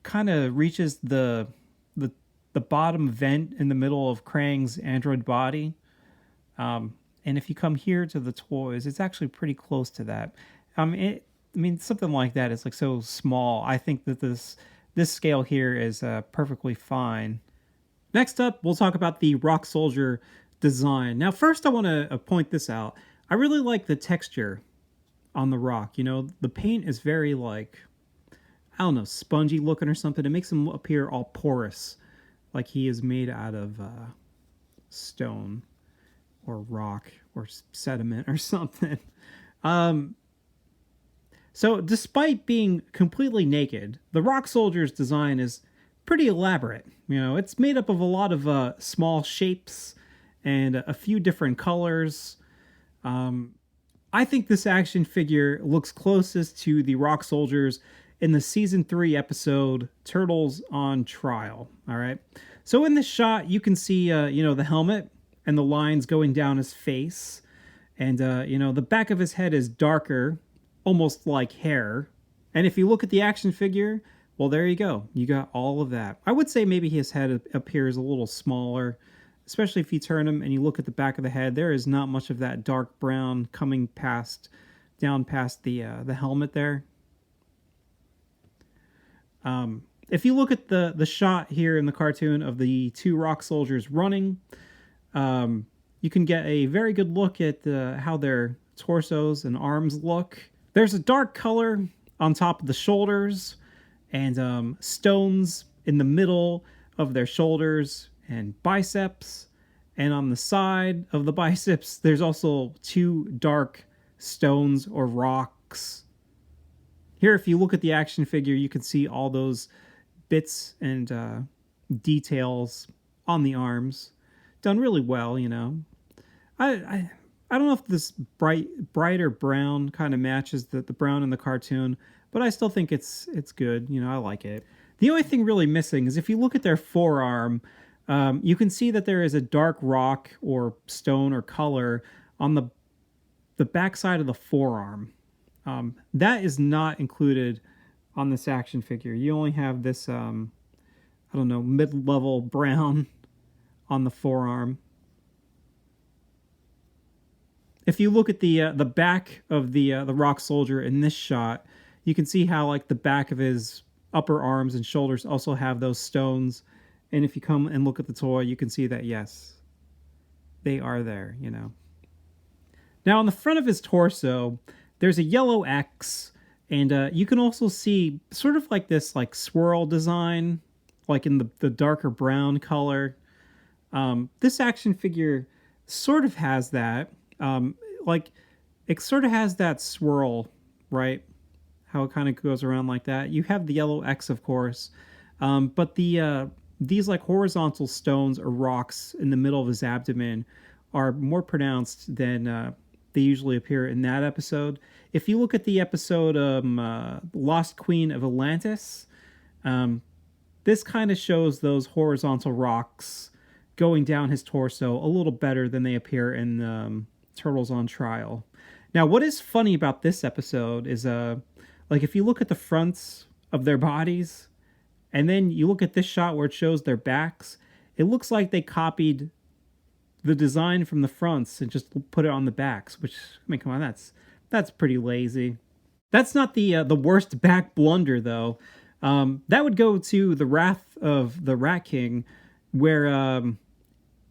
kind of reaches the bottom vent in the middle of Krang's android body. And if you come here to the toys, it's actually pretty close to that. Something like that is so small. I think that this scale here is perfectly fine. Next up, we'll talk about the Rock Soldier design. Now, first I want to point this out. I really like the texture on the Rock. The paint is very spongy looking or something. It makes him appear all porous, like he is made out of stone or rock or sediment or something. So despite being completely naked, the Rock Soldier's design is pretty elaborate. It's made up of a lot of small shapes and a few different colors. I think this action figure looks closest to the Rock Soldiers in the Season 3 episode, Turtles on Trial. All right. So in this shot, you can see, the helmet and the lines going down his face. And, the back of his head is darker, almost like hair. And if you look at the action figure, well, there you go. You got all of that. I would say maybe his head appears a little smaller, especially if you turn him and you look at the back of the head. There is not much of that dark brown coming down past the helmet there. If you look at the shot here in the cartoon of the 2 Rock Soldiers running, you can get a very good look at how their torsos and arms look. There's a dark color on top of the shoulders and stones in the middle of their shoulders and biceps. And on the side of the biceps, there's also 2 dark stones or rocks. Here, if you look at the action figure, you can see all those bits and details on the arms. Done really well, you know. I don't know if this brighter brown kind of matches the brown in the cartoon, but I still think it's good. You know, I like it. The only thing really missing is if you look at their forearm, you can see that there is a dark rock or stone or color on the backside of the forearm. That is not included on this action figure. You only have this, I don't know, mid-level brown on the forearm. If you look at the back of the rock soldier in this shot, you can see how like the back of his upper arms and shoulders also have those stones. And if you come and look at the toy, you can see that yes, they are there, you know. Now on the front of his torso, there's a yellow X, and you can also see sort of like this like swirl design, like in the darker brown color. This action figure sort of has that. Like it sort of has that swirl, right? How it kind of goes around like that. You have the yellow X, of course, but these like horizontal stones or rocks in the middle of his abdomen are more pronounced than they usually appear in that episode. If you look at the episode Lost Queen of Atlantis, this kind of shows those horizontal rocks going down his torso a little better than they appear in Turtles on Trial. Now, what is funny about this episode is like if you look at the fronts of their bodies and then you look at this shot where it shows their backs, it looks like they copied the design from the fronts and just put it on the backs, which, I mean, come on, that's pretty lazy. That's not the worst back blunder, though. That would go to the Wrath of the Rat King, where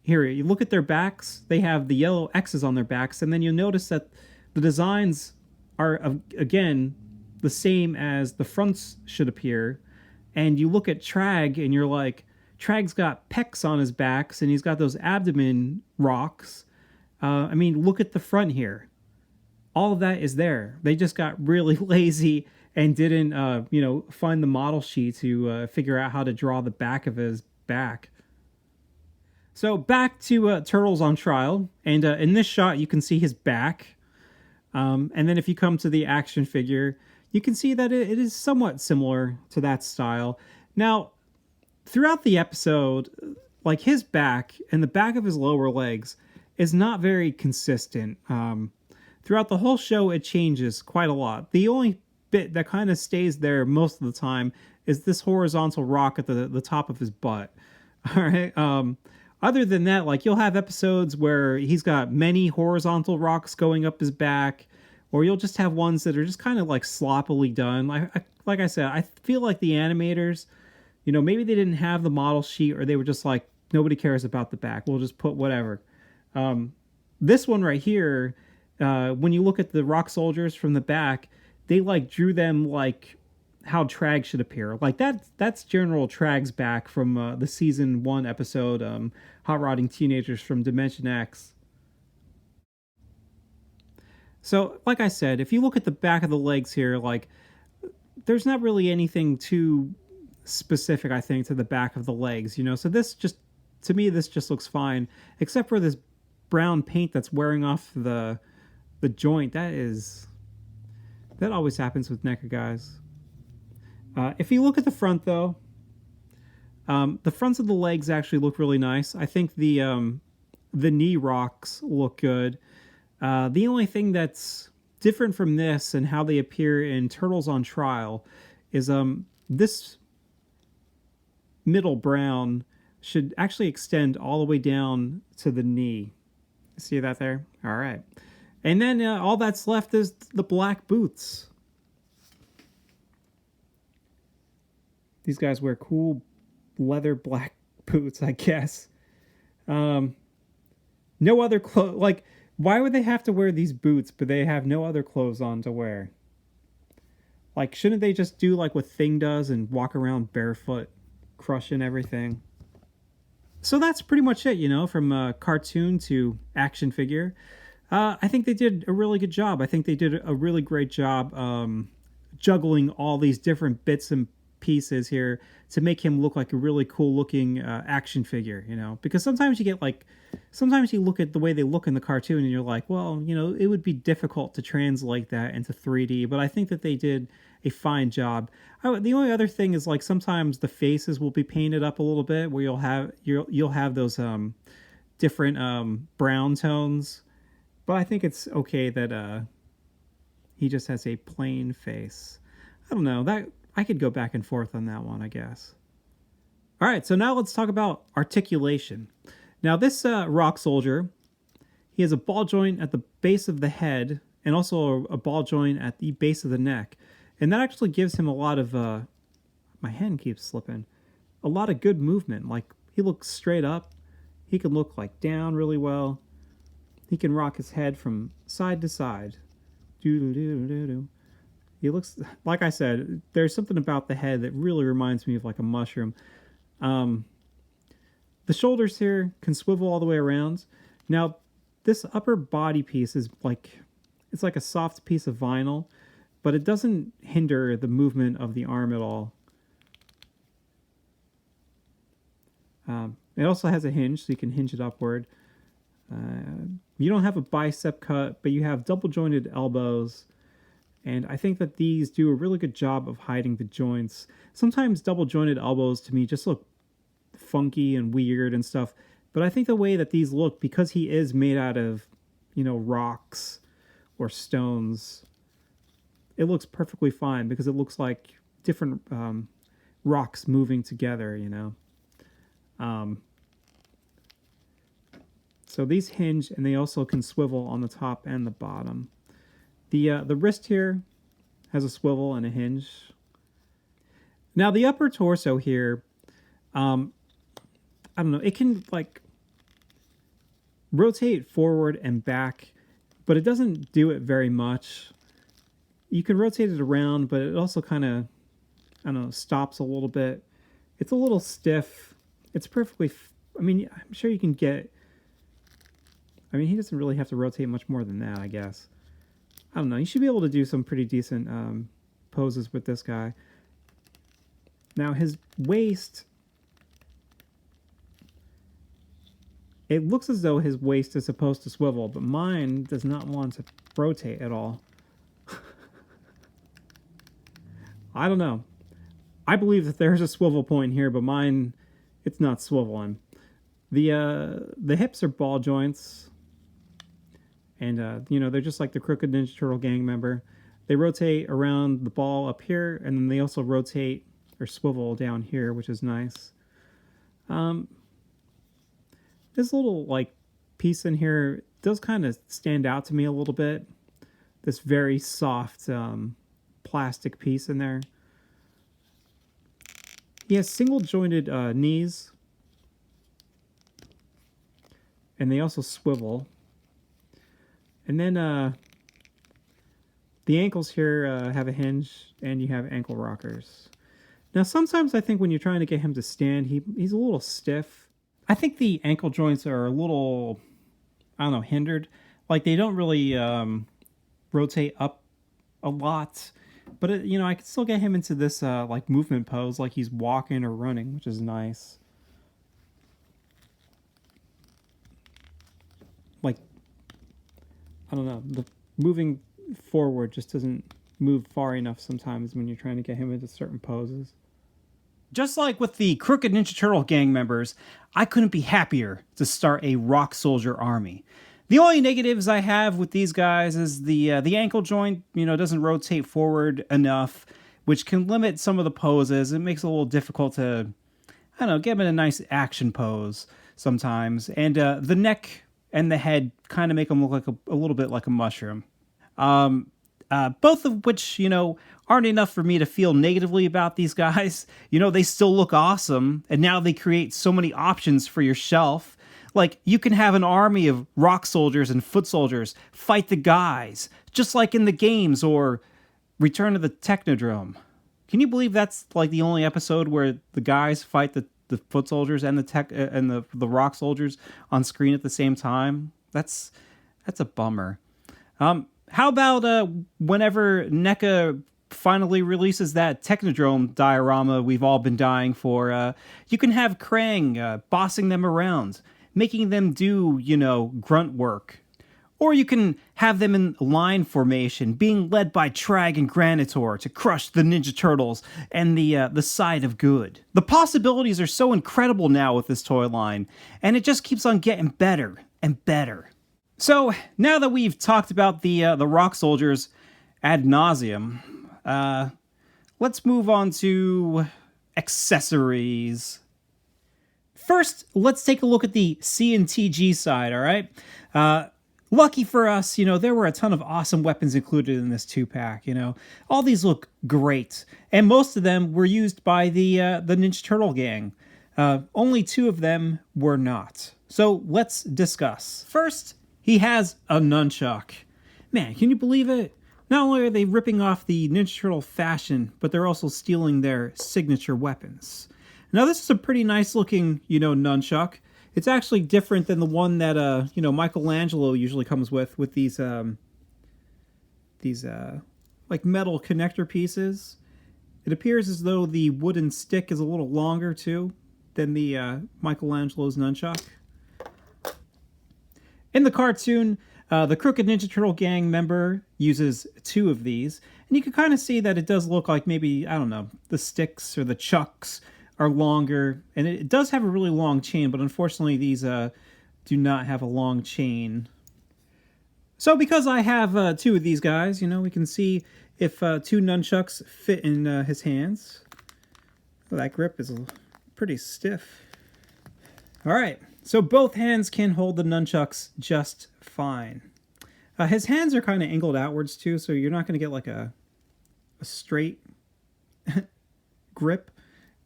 here, you look at their backs, they have the yellow X's on their backs, and then you'll notice that the designs are, again, the same as the fronts should appear. And you look at Traag, and you're like, Traag's got pecs on his backs, and he's got those abdomen rocks. I mean, look at the front here. All of that is there. They just got really lazy and didn't, find the model sheet to figure out how to draw the back of his back. So back to Turtles on Trial, and in this shot you can see his back, and then if you come to the action figure, you can see that it is somewhat similar to that style. Now, throughout the episode, like his back and the back of his lower legs is not very consistent. Throughout the whole show, it changes quite a lot. The only bit that kind of stays there most of the time is this horizontal rock at the top of his butt. All right. Other than that, like you'll have episodes where he's got many horizontal rocks going up his back, or you'll just have ones that are just kind of like sloppily done. Like I said, I feel like the animators, maybe they didn't have the model sheet, or they were just like, nobody cares about the back. We'll just put whatever. This one right here, when you look at the rock soldiers from the back, they like drew them like how Traag should appear. Like that's General Traag's back from the season 1 episode, Hot Rodding Teenagers from Dimension X. So, like I said, if you look at the back of the legs here, like there's not really anything too specific, I think, to the back of the legs, So this just, to me, this just looks fine, except for this brown paint that's wearing off the joint. That always happens with NECA guys. If you look at the front, though, the fronts of the legs actually look really nice. I think the knee rocks look good. The only thing that's different from this and how they appear in Turtles on Trial is this middle brown should actually extend all the way down to the knee. See that there? All right. And then all that's left is the black boots. These guys wear cool leather black boots, I guess. No other clothes. Like, why would they have to wear these boots, but they have no other clothes on to wear? Like, shouldn't they just do like what Thing does and walk around barefoot, crushing everything? So that's pretty much it, from cartoon to action figure. I think they did a really good job. I think they did a really great job juggling all these different bits and pieces here to make him look like a really cool looking action figure, Because sometimes you look at the way they look in the cartoon and you're like, well, it would be difficult to translate that into 3D, but I think that they did a fine job. The only other thing is like sometimes the faces will be painted up a little bit where you'll have those different brown tones, but I think it's okay that he just has a plain face. I don't know, that I could go back and forth on that one, I guess. All right, so now let's talk about articulation. Now this rock soldier, he has a ball joint at the base of the head and also a ball joint at the base of the neck. And that actually gives him a lot of, my hand keeps slipping, a lot of good movement. Like, he looks straight up. He can look, like, down really well. He can rock his head from side to side. Doo-doo-doo-doo-doo. He looks, like I said, there's something about the head that really reminds me of, like, a mushroom. The shoulders here can swivel all the way around. Now, this upper body piece is like, it's like a soft piece of vinyl, but it doesn't hinder the movement of the arm at all. It also has a hinge, so you can hinge it upward. You don't have a bicep cut, but you have double jointed elbows. And I think that these do a really good job of hiding the joints. Sometimes double jointed elbows to me just look funky and weird and stuff. But I think the way that these look, because he is made out of, rocks or stones, it looks perfectly fine because it looks like different rocks moving together, So these hinge and they also can swivel on the top and the bottom. The wrist here has a swivel and a hinge. Now the upper torso here, I don't know, it can like rotate forward and back, but it doesn't do it very much. You can rotate it around, but it also kind of, I don't know, stops a little bit. It's a little stiff. It's perfectly, I'm sure you can get, he doesn't really have to rotate much more than that, I guess. I don't know. You should be able to do some pretty decent poses with this guy. Now, his waist, it looks as though his waist is supposed to swivel, but mine does not want to rotate at all. I don't know. I believe that there's a swivel point here, but mine, it's not swiveling. The hips are ball joints. And, they're just like the Crooked Ninja Turtle gang member. They rotate around the ball up here, and then they also rotate or swivel down here, which is nice. This little, piece in here does kind of stand out to me a little bit. This very soft plastic piece in there. He has single-jointed knees. And they also swivel. And then the ankles here have a hinge, and you have ankle rockers. Now, sometimes I think when you're trying to get him to stand, he's a little stiff. I think the ankle joints are a little, hindered. Like, they don't really rotate up a lot. But, I can still get him into this, movement pose, like he's walking or running, which is nice. I don't know, the moving forward just doesn't move far enough sometimes when you're trying to get him into certain poses. Just like with the Crooked Ninja Turtle gang members, I couldn't be happier to start a rock soldier army. The only negatives I have with these guys is the ankle joint, doesn't rotate forward enough, which can limit some of the poses. It makes it a little difficult to, get him in a nice action pose sometimes. And the neck and the head kind of make them look like a little bit like a mushroom. Both of which, aren't enough for me to feel negatively about these guys. They still look awesome, and now they create so many options for your shelf. Like, you can have an army of rock soldiers and foot soldiers fight the guys, just like in the games or Return of the Technodrome. Can you believe that's, the only episode where the guys fight the the foot soldiers and the tech and the rock soldiers on screen at the same time. That's a bummer. How about whenever NECA finally releases that Technodrome diorama we've all been dying for, you can have Krang bossing them around, making them do, grunt work. Or you can have them in line formation, being led by Traag and Granitor to crush the Ninja Turtles and the side of good. The possibilities are so incredible now with this toy line, and it just keeps on getting better and better. So now that we've talked about the rock soldiers ad nauseum, let's move on to accessories. First, let's take a look at the CNTG side, all right? Lucky for us, there were a ton of awesome weapons included in this 2-pack, All these look great, and most of them were used by the Ninja Turtle gang. Only 2 of them were not. So let's discuss. First, he has a nunchuck. Man, can you believe it? Not only are they ripping off the Ninja Turtle fashion, but they're also stealing their signature weapons. Now, this is a pretty nice looking, nunchuck. It's actually different than the one that, Michelangelo usually comes with these like metal connector pieces. It appears as though the wooden stick is a little longer, too, than the Michelangelo's nunchuck. In the cartoon, the Crooked Ninja Turtle gang member uses 2 of these, and you can kind of see that it does look like maybe, I don't know, the sticks or the chucks are longer, and it does have a really long chain, but unfortunately these do not have a long chain. So because I have 2 of these guys, we can see if 2 nunchucks fit in his hands. Well, that grip is pretty stiff. All right, so both hands can hold the nunchucks just fine. His hands are kind of angled outwards too, so you're not going to get like a straight grip,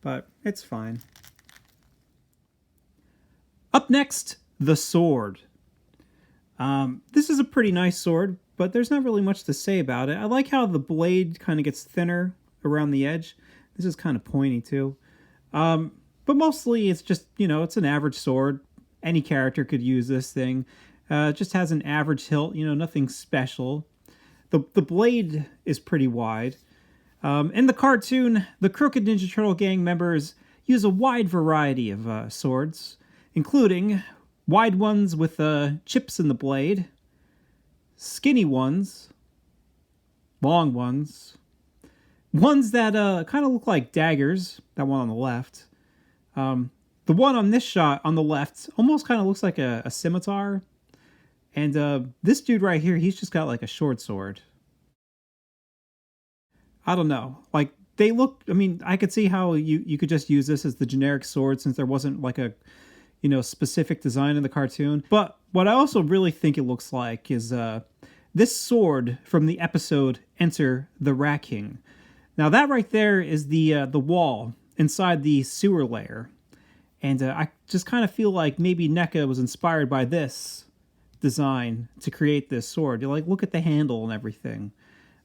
but it's fine. Up next, the sword. This is a pretty nice sword, but there's not really much to say about it. I like how the blade kind of gets thinner around the edge. This is kind of pointy too. But mostly it's just, it's an average sword. Any character could use this thing. It just has an average hilt, nothing special. The blade is pretty wide. In the cartoon, the Crooked Ninja Turtle gang members use a wide variety of swords, including wide ones with chips in the blade, skinny ones, long ones, ones that kind of look like daggers, that one on the left. The one on this shot on the left almost kind of looks like a scimitar. And this dude right here, he's just got like a short sword. I don't know. Like, they look, I could see how you could just use this as the generic sword since there wasn't like a, specific design in the cartoon. But what I also really think it looks like is this sword from the episode Enter the Rat King. Now that right there is the wall inside the sewer layer. And I just kind of feel like maybe NECA was inspired by this design to create this sword. You look at the handle and everything.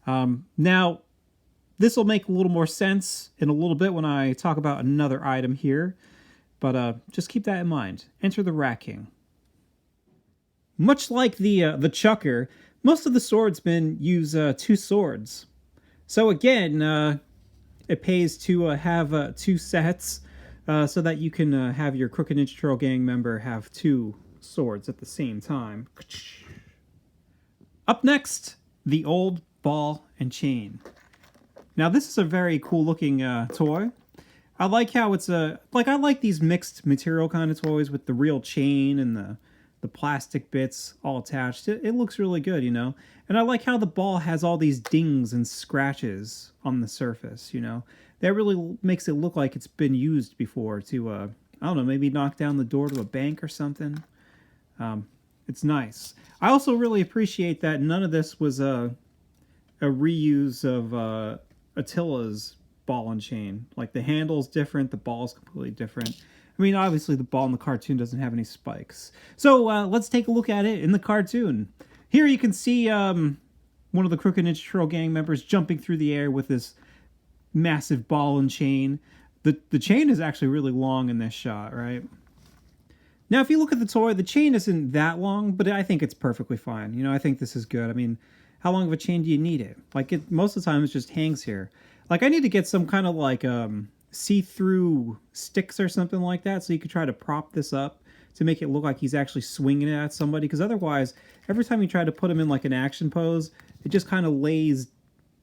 Now, this will make a little more sense in a little bit when I talk about another item here, but just keep that in mind. Enter the Rat King. Much like the Chucker, most of the swordsmen use 2 swords. So again, it pays to have 2 sets so that you can have your Crooked Ninja Turtle gang member have 2 swords at the same time. Up next, the old ball and chain. Now this is a very cool looking toy. I like how it's I like these mixed material kind of toys with the real chain and the plastic bits all attached. It looks really good, And I like how the ball has all these dings and scratches on the surface, That really makes it look like it's been used before to, I don't know, maybe knock down the door to a bank or something. It's nice. I also really appreciate that none of this was a reuse of Attila's ball and chain. Like, the handle's different, the ball's completely different. Obviously the ball in the cartoon doesn't have any spikes. So let's take a look at it in the cartoon. Here you can see one of the Crooked Ninja Turtle gang members jumping through the air with this massive ball and chain. The chain is actually really long in this shot, right? Now, if you look at the toy, the chain isn't that long, but I think it's perfectly fine. You know, I think this is good. I mean, how long of a chain do you need it? Like, most of the time it just hangs here. Like, I need to get some kind of like see-through sticks or something like that, so you could try to prop this up to make it look like he's actually swinging it at somebody. Because otherwise, every time you try to put him in like an action pose, it just kind of lays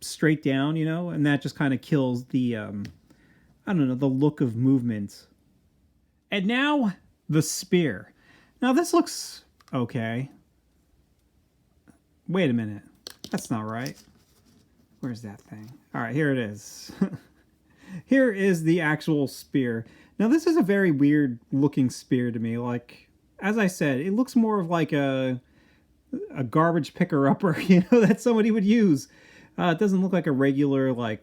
straight down, you know, and that just kind of kills the I don't know, the look of movement. And now the spear. Now this looks okay. Wait a minute. That's not right. Where's that thing? All right, here it is. Here is the actual spear. Now this is a very weird looking spear to me. Like, as I said, it looks more of like a garbage picker-upper, you know, that somebody would use. It doesn't look like a regular, like,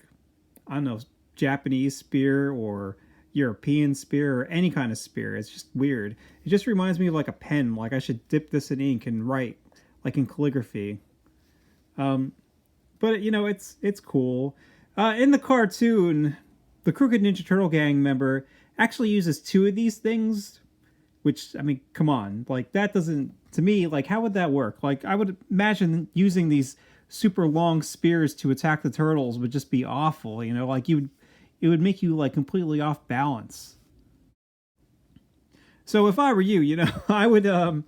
I don't know, Japanese spear or European spear or any kind of spear. It's just weird. It just reminds me of like a pen. Like I should dip this in ink and write, like in calligraphy. But you know, it's cool. In the cartoon, the Crooked Ninja Turtle Gang member actually uses 2 of these things, which, I mean, come on. Like, that doesn't, to me, like, how would that work? Like, I would imagine using these super long spears to attack the turtles would just be awful, you know? Like, it would make you, like, completely off balance. So if I were you, you know, I would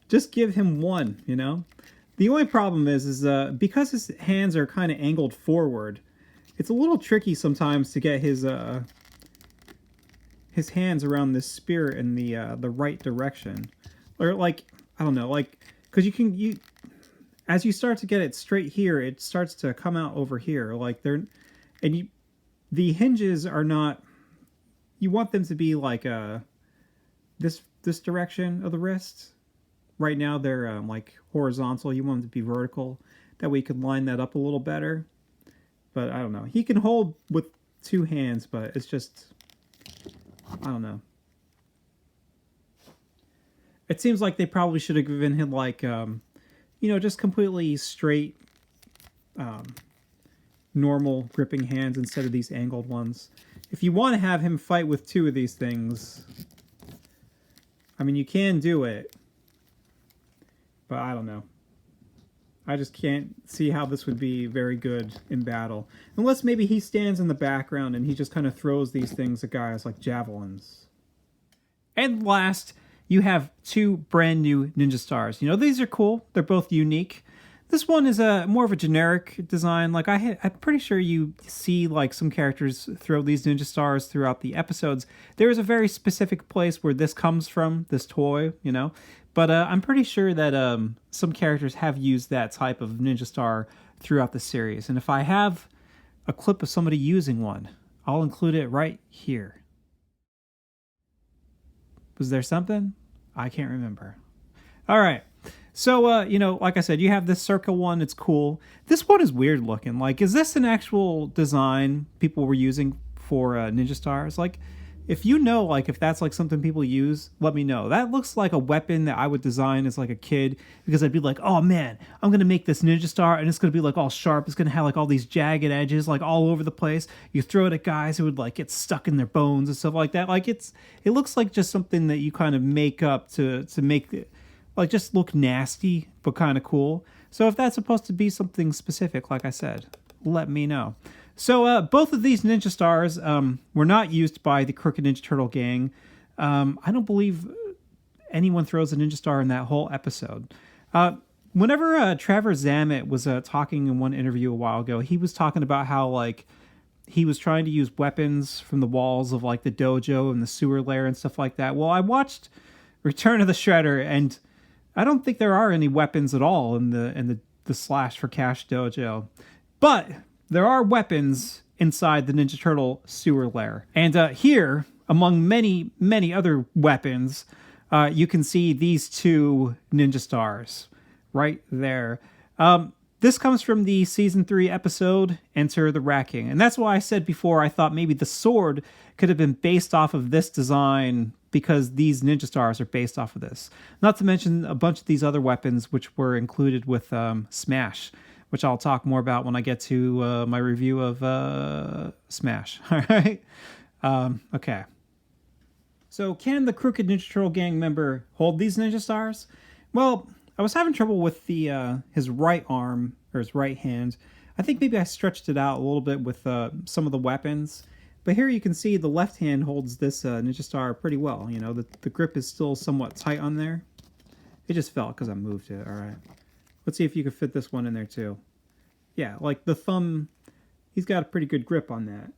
just give him 1, you know? The only problem is because his hands are kind of angled forward, it's a little tricky sometimes to get his hands around this spear in the right direction. Or, like, I don't know, like, because you as you start to get it straight here, it starts to come out over here. Like, the hinges are not, you want them to be like this direction of the wrist. Right now they're like horizontal. You want them to be vertical. That way you can line that up a little better. But I don't know. He can hold with 2 hands, but it's just, I don't know. It seems like they probably should have given him like, you know, just completely straight, normal gripping hands instead of these angled ones. If you want to have him fight with 2 of these things, I mean, you can do it, but I don't know. I just can't see how this would be very good in battle. Unless maybe he stands in the background and he just kind of throws these things at guys like javelins. And last, you have 2 brand new Ninja Stars. You know, these are cool. They're both unique. This one is more of a generic design. Like, I'm pretty sure you see, like, some characters throw these Ninja Stars throughout the episodes. There is a very specific place where this comes from, this toy, you know. But I'm pretty sure that some characters have used that type of Ninja Star throughout the series. And if I have a clip of somebody using one, I'll include it right here. Was there something? I can't remember. All right. So, you know, like I said, you have this circle one. It's cool. This one is weird looking. Like, is this an actual design people were using for Ninja Stars? Like, if you know, like, if that's, like, something people use, let me know. That looks like a weapon that I would design as, like, a kid, because I'd be like, oh, man, I'm going to make this Ninja Star, and it's going to be, like, all sharp. It's going to have, like, all these jagged edges, like, all over the place. You throw it at guys who would, like, get stuck in their bones and stuff like that. Like, it looks like just something that you kind of make up to make it, like, just look nasty, but kind of cool. So if that's supposed to be something specific, like I said, let me know. So both of these Ninja Stars were not used by the Crooked Ninja Turtle Gang. I don't believe anyone throws a Ninja Star in that whole episode. Whenever Trevor Zammit was talking in one interview a while ago, he was talking about how, like, he was trying to use weapons from the walls of, like, the dojo and the sewer lair and stuff like that. Well, I watched Return of the Shredder, and I don't think there are any weapons at all in the Slash for Cash dojo. But there are weapons inside the Ninja Turtle sewer lair. And here, among many, many other weapons, you can see these 2 Ninja Stars right there. This comes from the Season 3 episode, Enter the Racking. And that's why I said before I thought maybe the sword could have been based off of this design, because these Ninja Stars are based off of this. Not to mention a bunch of these other weapons which were included with Smash, which I'll talk more about when I get to my review of Smash. All right. Okay. So can the Crooked Ninja Turtle gang member hold these ninja stars? Well, I was having trouble with the his right arm or his right hand. I think maybe I stretched it out a little bit with some of the weapons. But here you can see the left hand holds this ninja star pretty well. You know, the grip is still somewhat tight on there. It just fell because I moved it. All right. Let's see if you can fit this one in there too. Yeah, like the thumb, he's got a pretty good grip on that.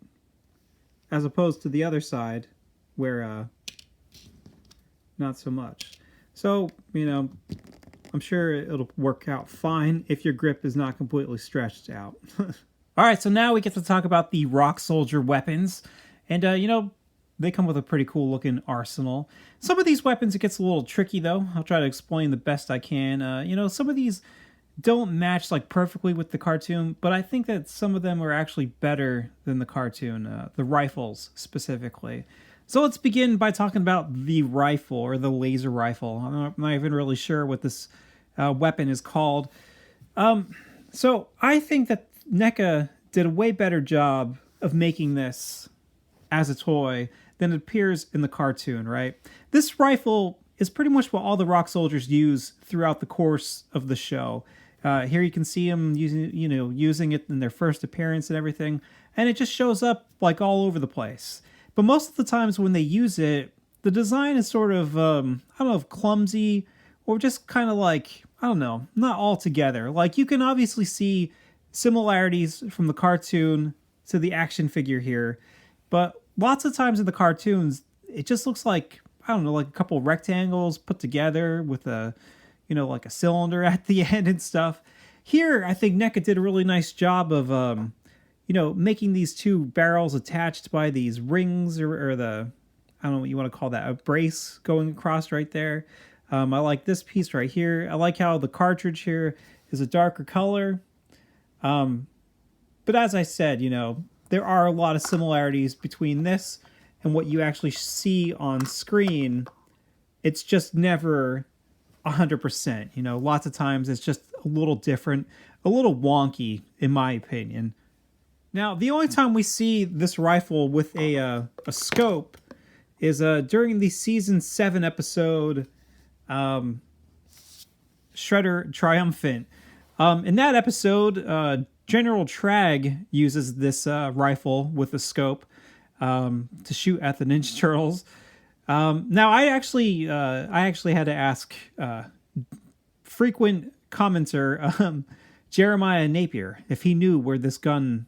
As opposed to the other side where not so much. So, you know, I'm sure it'll work out fine if your grip is not completely stretched out. All right, so now we get to talk about the Rock Soldier weapons. And, you know, they come with a pretty cool looking arsenal. Some of these weapons, it gets a little tricky, though. I'll try to explain the best I can. You know, some of these don't match like perfectly with the cartoon, but I think that some of them are actually better than the cartoon, the rifles specifically. So let's begin by talking about the rifle, or the laser rifle. I'm not even really sure what this weapon is called. So I think that NECA did a way better job of making this as a toy than it appears in the cartoon, right? This rifle is pretty much what all the Rock Soldiers use throughout the course of the show. Here you can see them using it in their first appearance and everything, and it just shows up like all over the place. But most of the times when they use it, the design is sort of, I don't know, if clumsy or just kind of like, I don't know, not all together. Like, you can obviously see similarities from the cartoon to the action figure here, but lots of times in the cartoons, it just looks like, I don't know, like a couple rectangles put together with a, you know, like a cylinder at the end and stuff. Here, I think NECA did a really nice job of, you know, making these two barrels attached by these rings or the, I don't know what you want to call that, a brace going across right there. I like this piece right here. I like how the cartridge here is a darker color. But as I said, you know, there are a lot of similarities between this and what you actually see on screen. It's just never 100%. You know, lots of times it's just a little different, a little wonky, in my opinion. Now, the only time we see this rifle with a scope is during the season 7 episode, Shredder Triumphant. In that episode, General Traag uses this rifle with a scope to shoot at the Ninja Turtles. Now, I actually had to ask frequent commenter Jeremiah Napier if he knew where this gun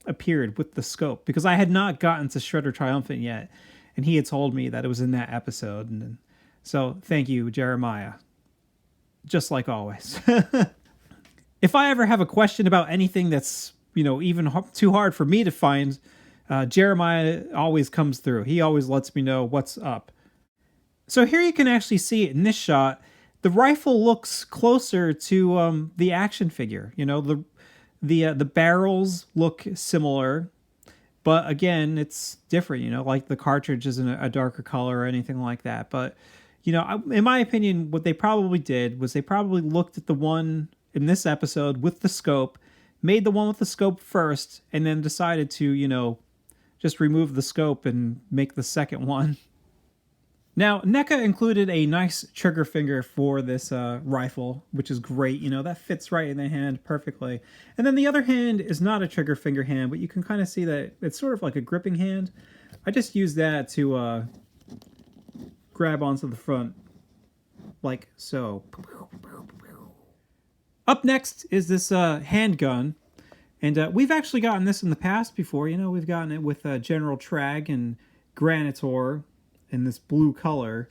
appeared with the scope, because I had not gotten to Shredder Triumphant yet, and he had told me that it was in that episode. And so, thank you, Jeremiah. Just like always. If I ever have a question about anything that's, you know, even too hard for me to find, Jeremiah always comes through. He always lets me know what's up. So here you can actually see it in this shot. The rifle looks closer to the action figure. You know, the barrels look similar, but again, it's different. You know, like the cartridge isn't a darker color or anything like that. But, you know, in my opinion, what they probably did was they probably looked at the one in this episode with the scope, made the one with the scope first, and then decided to, you know, just remove the scope and make the second one. Now, NECA included a nice trigger finger for this rifle, which is great. You know, that fits right in the hand perfectly. And then the other hand is not a trigger finger hand, but you can kind of see that it's sort of like a gripping hand. I just used that to grab onto the front, like so. Up next is this handgun. And we've actually gotten this in the past before. You know, we've gotten it with General Traag and Granitor in this blue color.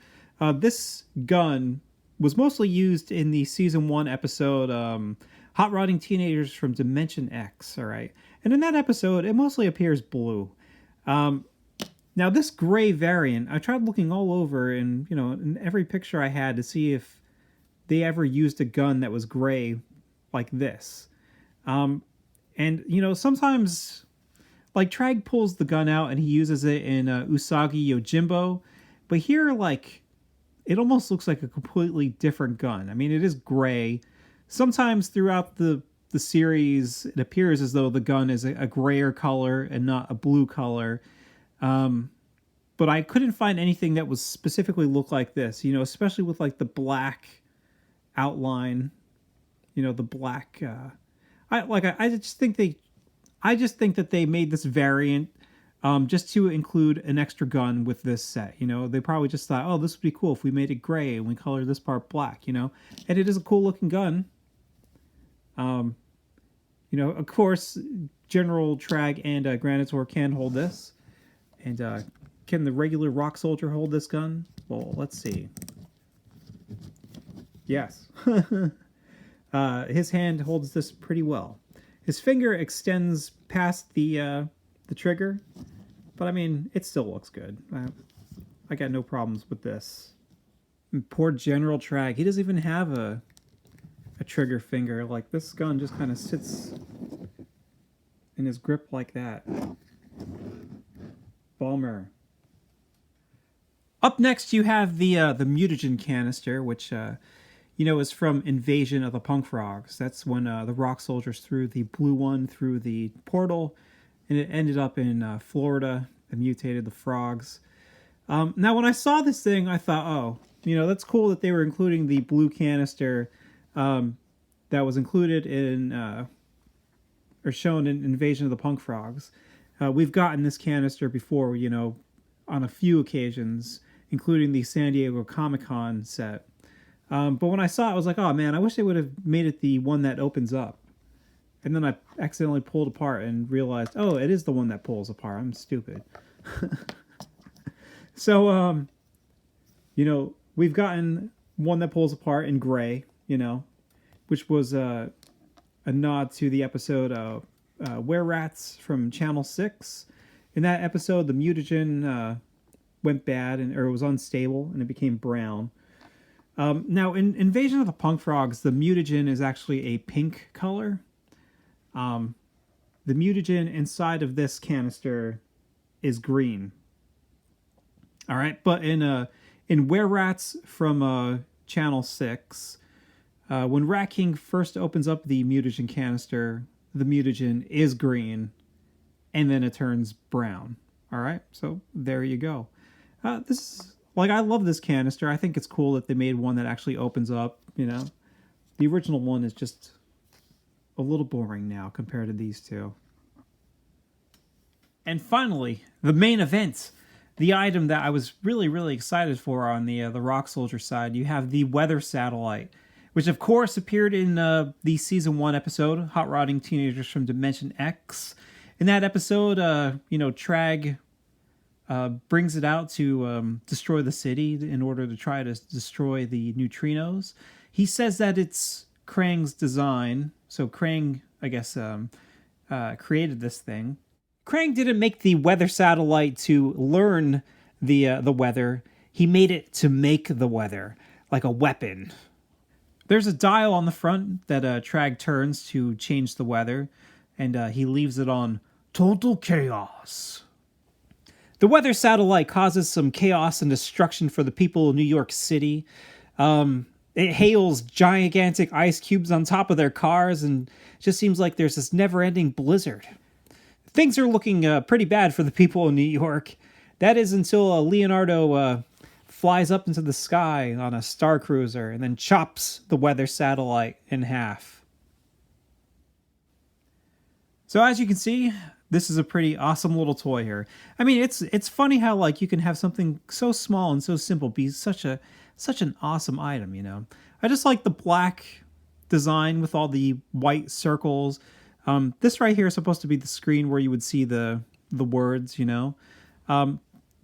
This gun was mostly used in the season 1 episode, Hot Rodding Teenagers from Dimension X, all right? And in that episode, it mostly appears blue. Now, this gray variant, I tried looking all over and, you know, in every picture I had to see if they ever used a gun that was gray like this. And, you know, sometimes, like, Traag pulls the gun out and he uses it in Usagi Yojimbo. But here, like, it almost looks like a completely different gun. I mean, it is gray. Sometimes throughout the series, it appears as though the gun is a grayer color and not a blue color. But I couldn't find anything that was specifically look like this, especially with like the black outline, the black. I just think that they made this variant just to include an extra gun with this set. They probably just thought, oh, this would be cool if we made it gray and we color this part black. And it is a cool looking gun. Of course, General Traag and Granitor can hold this, and can the regular Rock Soldier hold this gun? Well, let's see. Yes. His hand holds this pretty well. His finger extends past the trigger, but I mean, it still looks good. I got no problems with this. And poor General Traag, he doesn't even have a trigger finger. Like, this gun just kind of sits in his grip like that. Bummer. Up next, you have the mutagen canister, which is from Invasion of the Punk Frogs. That's when the Rock Soldiers threw the blue one through the portal, and it ended up in Florida and mutated the frogs. Now, when I saw this thing, I thought, oh, that's cool that they were including the blue canister that was included in or shown in Invasion of the Punk Frogs. We've gotten this canister before, on a few occasions, including the San Diego Comic-Con set. But when I saw it, I was like, oh man, I wish they would have made it the one that opens up. And then I accidentally pulled apart and realized, oh, it is the one that pulls apart. I'm stupid. So, we've gotten one that pulls apart in gray, which was a nod to the episode Were Rats from Channel 6. In that episode, the mutagen went bad, or it was unstable, and it became brown. Now, in Invasion of the Punk Frogs, the mutagen is actually a pink color. The mutagen inside of this canister is green. All right, but in Were Rats from Channel 6, when Rat King first opens up the mutagen canister, the mutagen is green, and then it turns brown. All right, so there you go. I love this canister. I think it's cool that they made one that actually opens up, The original one is just a little boring now compared to these two. And finally, the main event. The item that I was really, really excited for on the Rock Soldier side. You have the weather satellite, which of course appeared in the Season 1 episode, Hot Rodding Teenagers from Dimension X. In that episode, Traag brings it out to destroy the city in order to try to destroy the neutrinos. He says that it's Krang's design. So Krang, I guess, created this thing. Krang didn't make the weather satellite to learn the weather. He made it to make the weather, like a weapon. There's a dial on the front that Traag turns to change the weather, and he leaves it on total chaos. The weather satellite causes some chaos and destruction for the people of New York City. It hails gigantic ice cubes on top of their cars, and it just seems like there's this never-ending blizzard. Things are looking pretty bad for the people in New York. That is until Leonardo flies up into the sky on a star cruiser and then chops the weather satellite in half. So as you can see, this is a pretty awesome little toy here. I mean, it's funny how you can have something so small and so simple be such an awesome item, I just like the black design with all the white circles. This right here is supposed to be the screen where you would see the words,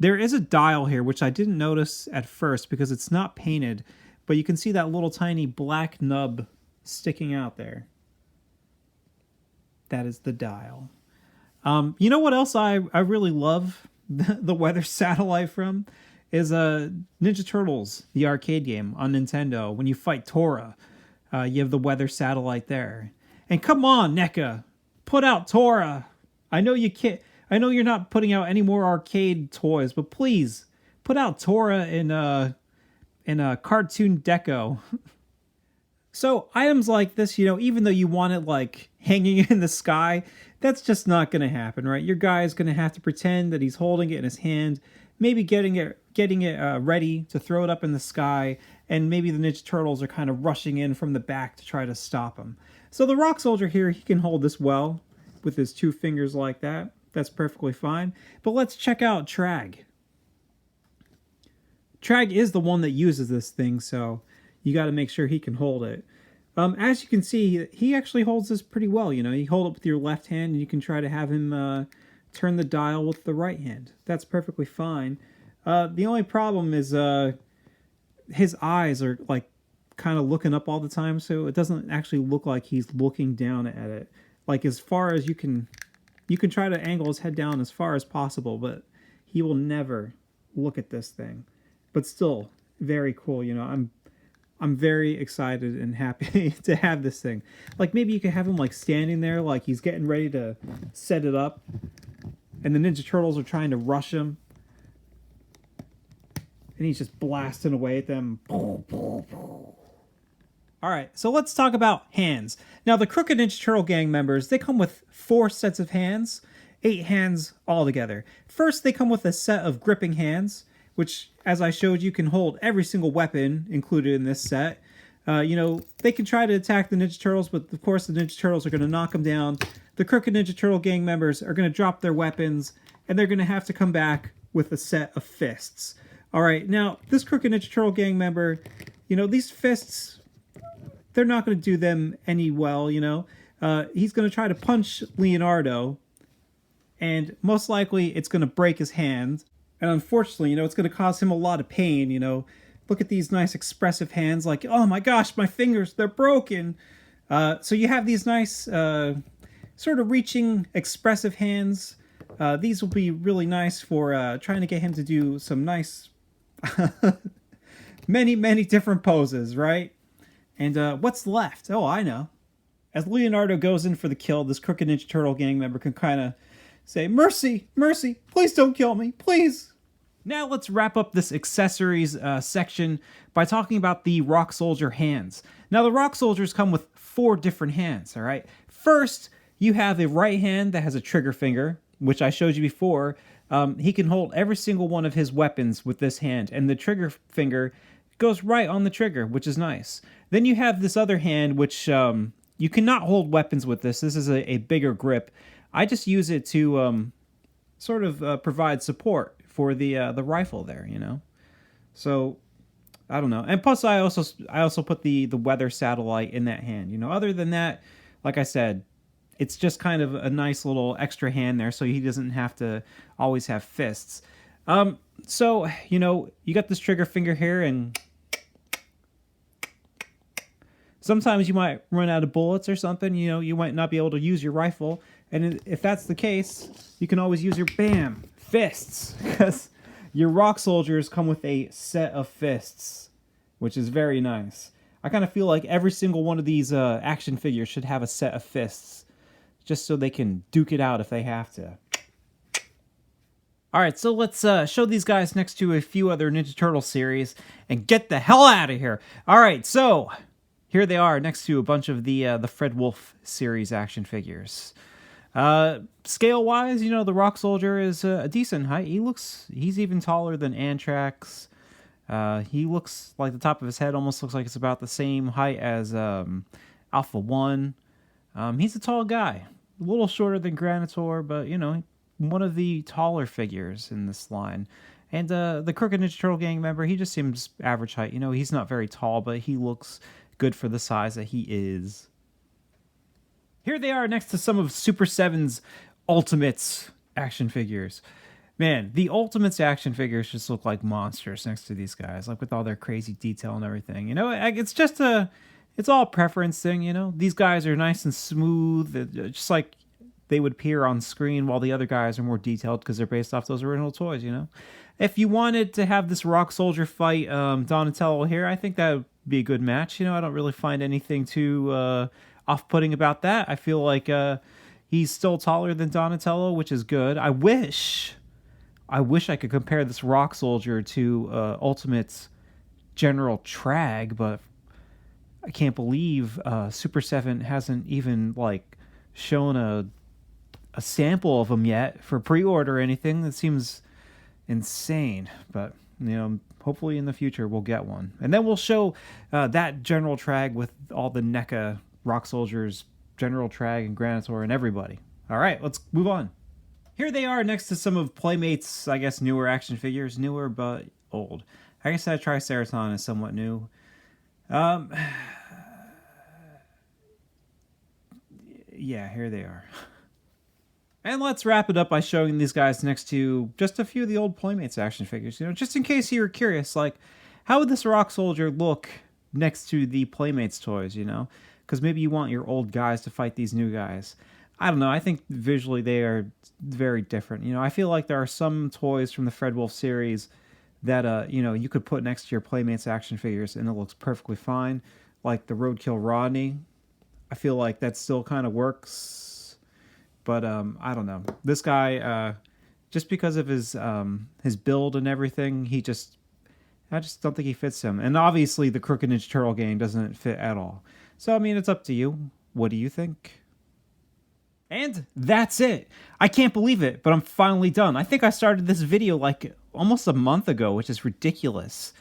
There is a dial here, which I didn't notice at first because it's not painted, but you can see that little tiny black nub sticking out there. That is the dial. You know what else I really love the weather satellite from? Is Ninja Turtles, the arcade game on Nintendo. When you fight Tora, you have the weather satellite there. And come on, NECA, put out Tora. I know you can't. I know you're not putting out any more arcade toys, but please put out Tora in a Cartoon Deco. So items like this, even though you want it hanging in the sky. That's just not going to happen, right? Your guy is going to have to pretend that he's holding it in his hand, maybe getting it ready to throw it up in the sky, and maybe the Ninja Turtles are kind of rushing in from the back to try to stop him. So the Rock Soldier here, he can hold this well with his 2 fingers like that. That's perfectly fine. But let's check out Traag. Traag is the one that uses this thing, so you got to make sure he can hold it. As you can see, he actually holds this pretty well. You know, you hold it with your left hand, and you can try to have him turn the dial with the right hand. That's perfectly fine. The only problem is his eyes are like kind of looking up all the time, so it doesn't actually look like he's looking down at it. Like as far as you can try to angle his head down as far as possible, but he will never look at this thing. But still, very cool. You know, I'm very excited and happy to have this thing. Like maybe you could have him like standing there, like he's getting ready to set it up, and the Ninja Turtles are trying to rush him, and he's just blasting away at them. All right, so let's talk about hands. Now, the Crooked Ninja Turtle gang members, they come with 4 sets of hands, 8 hands altogether. First, they come with a set of gripping hands, which, as I showed you, can hold every single weapon included in this set. You know, they can try to attack the Ninja Turtles, but of course the Ninja Turtles are going to knock them down. The Crooked Ninja Turtle gang members are going to drop their weapons, and they're going to have to come back with a set of fists. All right, now, this Crooked Ninja Turtle gang member, you know, these fists, they're not going to do them any well, you know. He's going to try to punch Leonardo, and most likely it's going to break his hand. And unfortunately, you know, it's going to cause him a lot of pain, you know. Look at these nice expressive hands, like, oh my gosh, my fingers, they're broken. So you have these nice, sort of reaching, expressive hands. These will be really nice for trying to get him to do some nice, many different poses, right? And what's left? Oh, I know. As Leonardo goes in for the kill, this Crooked Ninja Turtle gang member can kind of say, mercy, mercy, please don't kill me, please. Now let's wrap up this accessories section by talking about the Rock Soldier hands. Now the Rock Soldiers come with 4 different hands, all right? First, you have a right hand that has a trigger finger, which I showed you before. He can hold every single one of his weapons with this hand, and the trigger finger goes right on the trigger, which is nice. Then you have this other hand, which you cannot hold weapons with this. This is a bigger grip. I just use it to sort of provide support for the rifle there, you know. So I don't know. And plus, I also put the weather satellite in that hand. You know, other than that, like I said, it's just kind of a nice little extra hand there, so he doesn't have to always have fists. So you know, you got this trigger finger here, and sometimes you might run out of bullets or something. You know, you might not be able to use your rifle. And if that's the case, you can always use your BAM! Fists. Because your Rock Soldiers come with a set of fists, which is very nice. I kind of feel like every single one of these action figures should have a set of fists, just so they can duke it out if they have to. Alright, so let's show these guys next to a few other Ninja Turtle series and get the hell out of here. Alright, so here they are next to a bunch of the Fred Wolf series action figures. Scale-wise, you know, the Rock Soldier is a decent height. He's even taller than Anthrax. He looks like the top of his head almost looks like it's about the same height as Alpha 1. He's a tall guy. A little shorter than Granitor, but, you know, one of the taller figures in this line. And the Crooked Ninja Turtle gang member, he just seems average height. You know, he's not very tall, but he looks good for the size that he is. Here they are next to some of Super 7's Ultimates action figures. Man, the Ultimates action figures just look like monsters next to these guys, like with all their crazy detail and everything. You know, it's just it's all a preference thing, you know? These guys are nice and smooth, just like they would appear on screen, while the other guys are more detailed because they're based off those original toys, you know? If you wanted to have this Rock Soldier fight Donatello here, I think that would be a good match. You know, I don't really find anything too off-putting about that. I feel like he's still taller than Donatello, which is good. I wish I could compare this Rock Soldier to Ultimate's General Traag, but I can't believe Super 7 hasn't even like shown a sample of them yet for pre-order or anything. That seems insane, but hopefully in the future we'll get one, and then we'll show that General Traag with all the NECA Rock Soldiers, General Traag and Granitor and everybody. All right, let's move on. Here they are next to some of Playmate's, I guess, newer action figures. Newer but old. I guess that Triceratops is somewhat new. Yeah, here they are. And let's wrap it up by showing these guys next to just a few of the old Playmates action figures. Just in case you were curious, like, how would this Rock Soldier look next to the Playmates toys, Because maybe you want your old guys to fight these new guys. I don't know. I think visually they are very different. I feel like there are some toys from the Fred Wolf series that, you could put next to your Playmates action figures and it looks perfectly fine. Like the Roadkill Rodney. I feel like that still kind of works. But I don't know. This guy, just because of his build and everything, I just don't think he fits him. And obviously the Crooked Ninja Turtle gang doesn't fit at all. So, I mean, it's up to you. What do you think? And that's it. I can't believe it, but I'm finally done. I think I started this video like almost a month ago, which is ridiculous.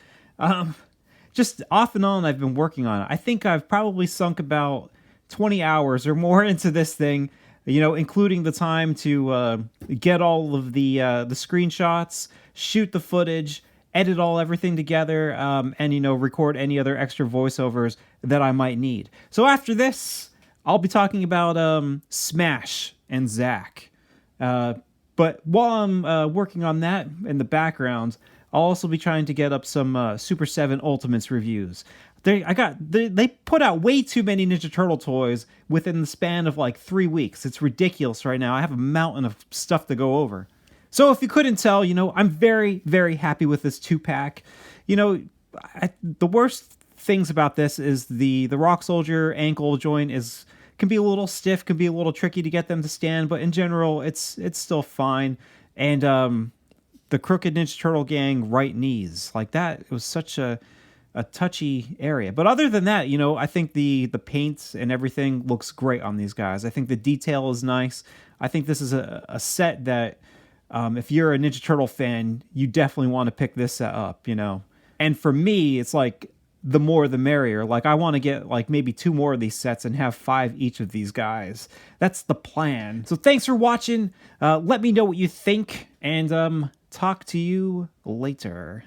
Just off and on, I've been working on it. I think I've probably sunk about 20 hours or more into this thing, including the time to get all of the screenshots, shoot the footage, edit everything together, and, record any other extra voiceovers that I might need. So after this, I'll be talking about Smash and Zack. But while I'm working on that in the background, I'll also be trying to get up some Super 7 Ultimates reviews. They put out way too many Ninja Turtle toys within the span of like 3 weeks. It's ridiculous right now. I have a mountain of stuff to go over. So if you couldn't tell, I'm very, very happy with this 2-pack. The worst things about this is the Rock Soldier ankle joint can be a little stiff, can be a little tricky to get them to stand, but in general, it's still fine. And the Crooked Ninja Turtle gang right knees, like that, it was such a touchy area. But other than that, I think the paint and everything looks great on these guys. I think the detail is nice. I think this is a set that, if you're a Ninja Turtle fan, you definitely want to pick this set up, And for me, it's like, the more the merrier. Like, I want to get like maybe 2 more of these sets and have 5 each of these guys. That's the plan. So thanks for watching. Let me know what you think, and talk to you later.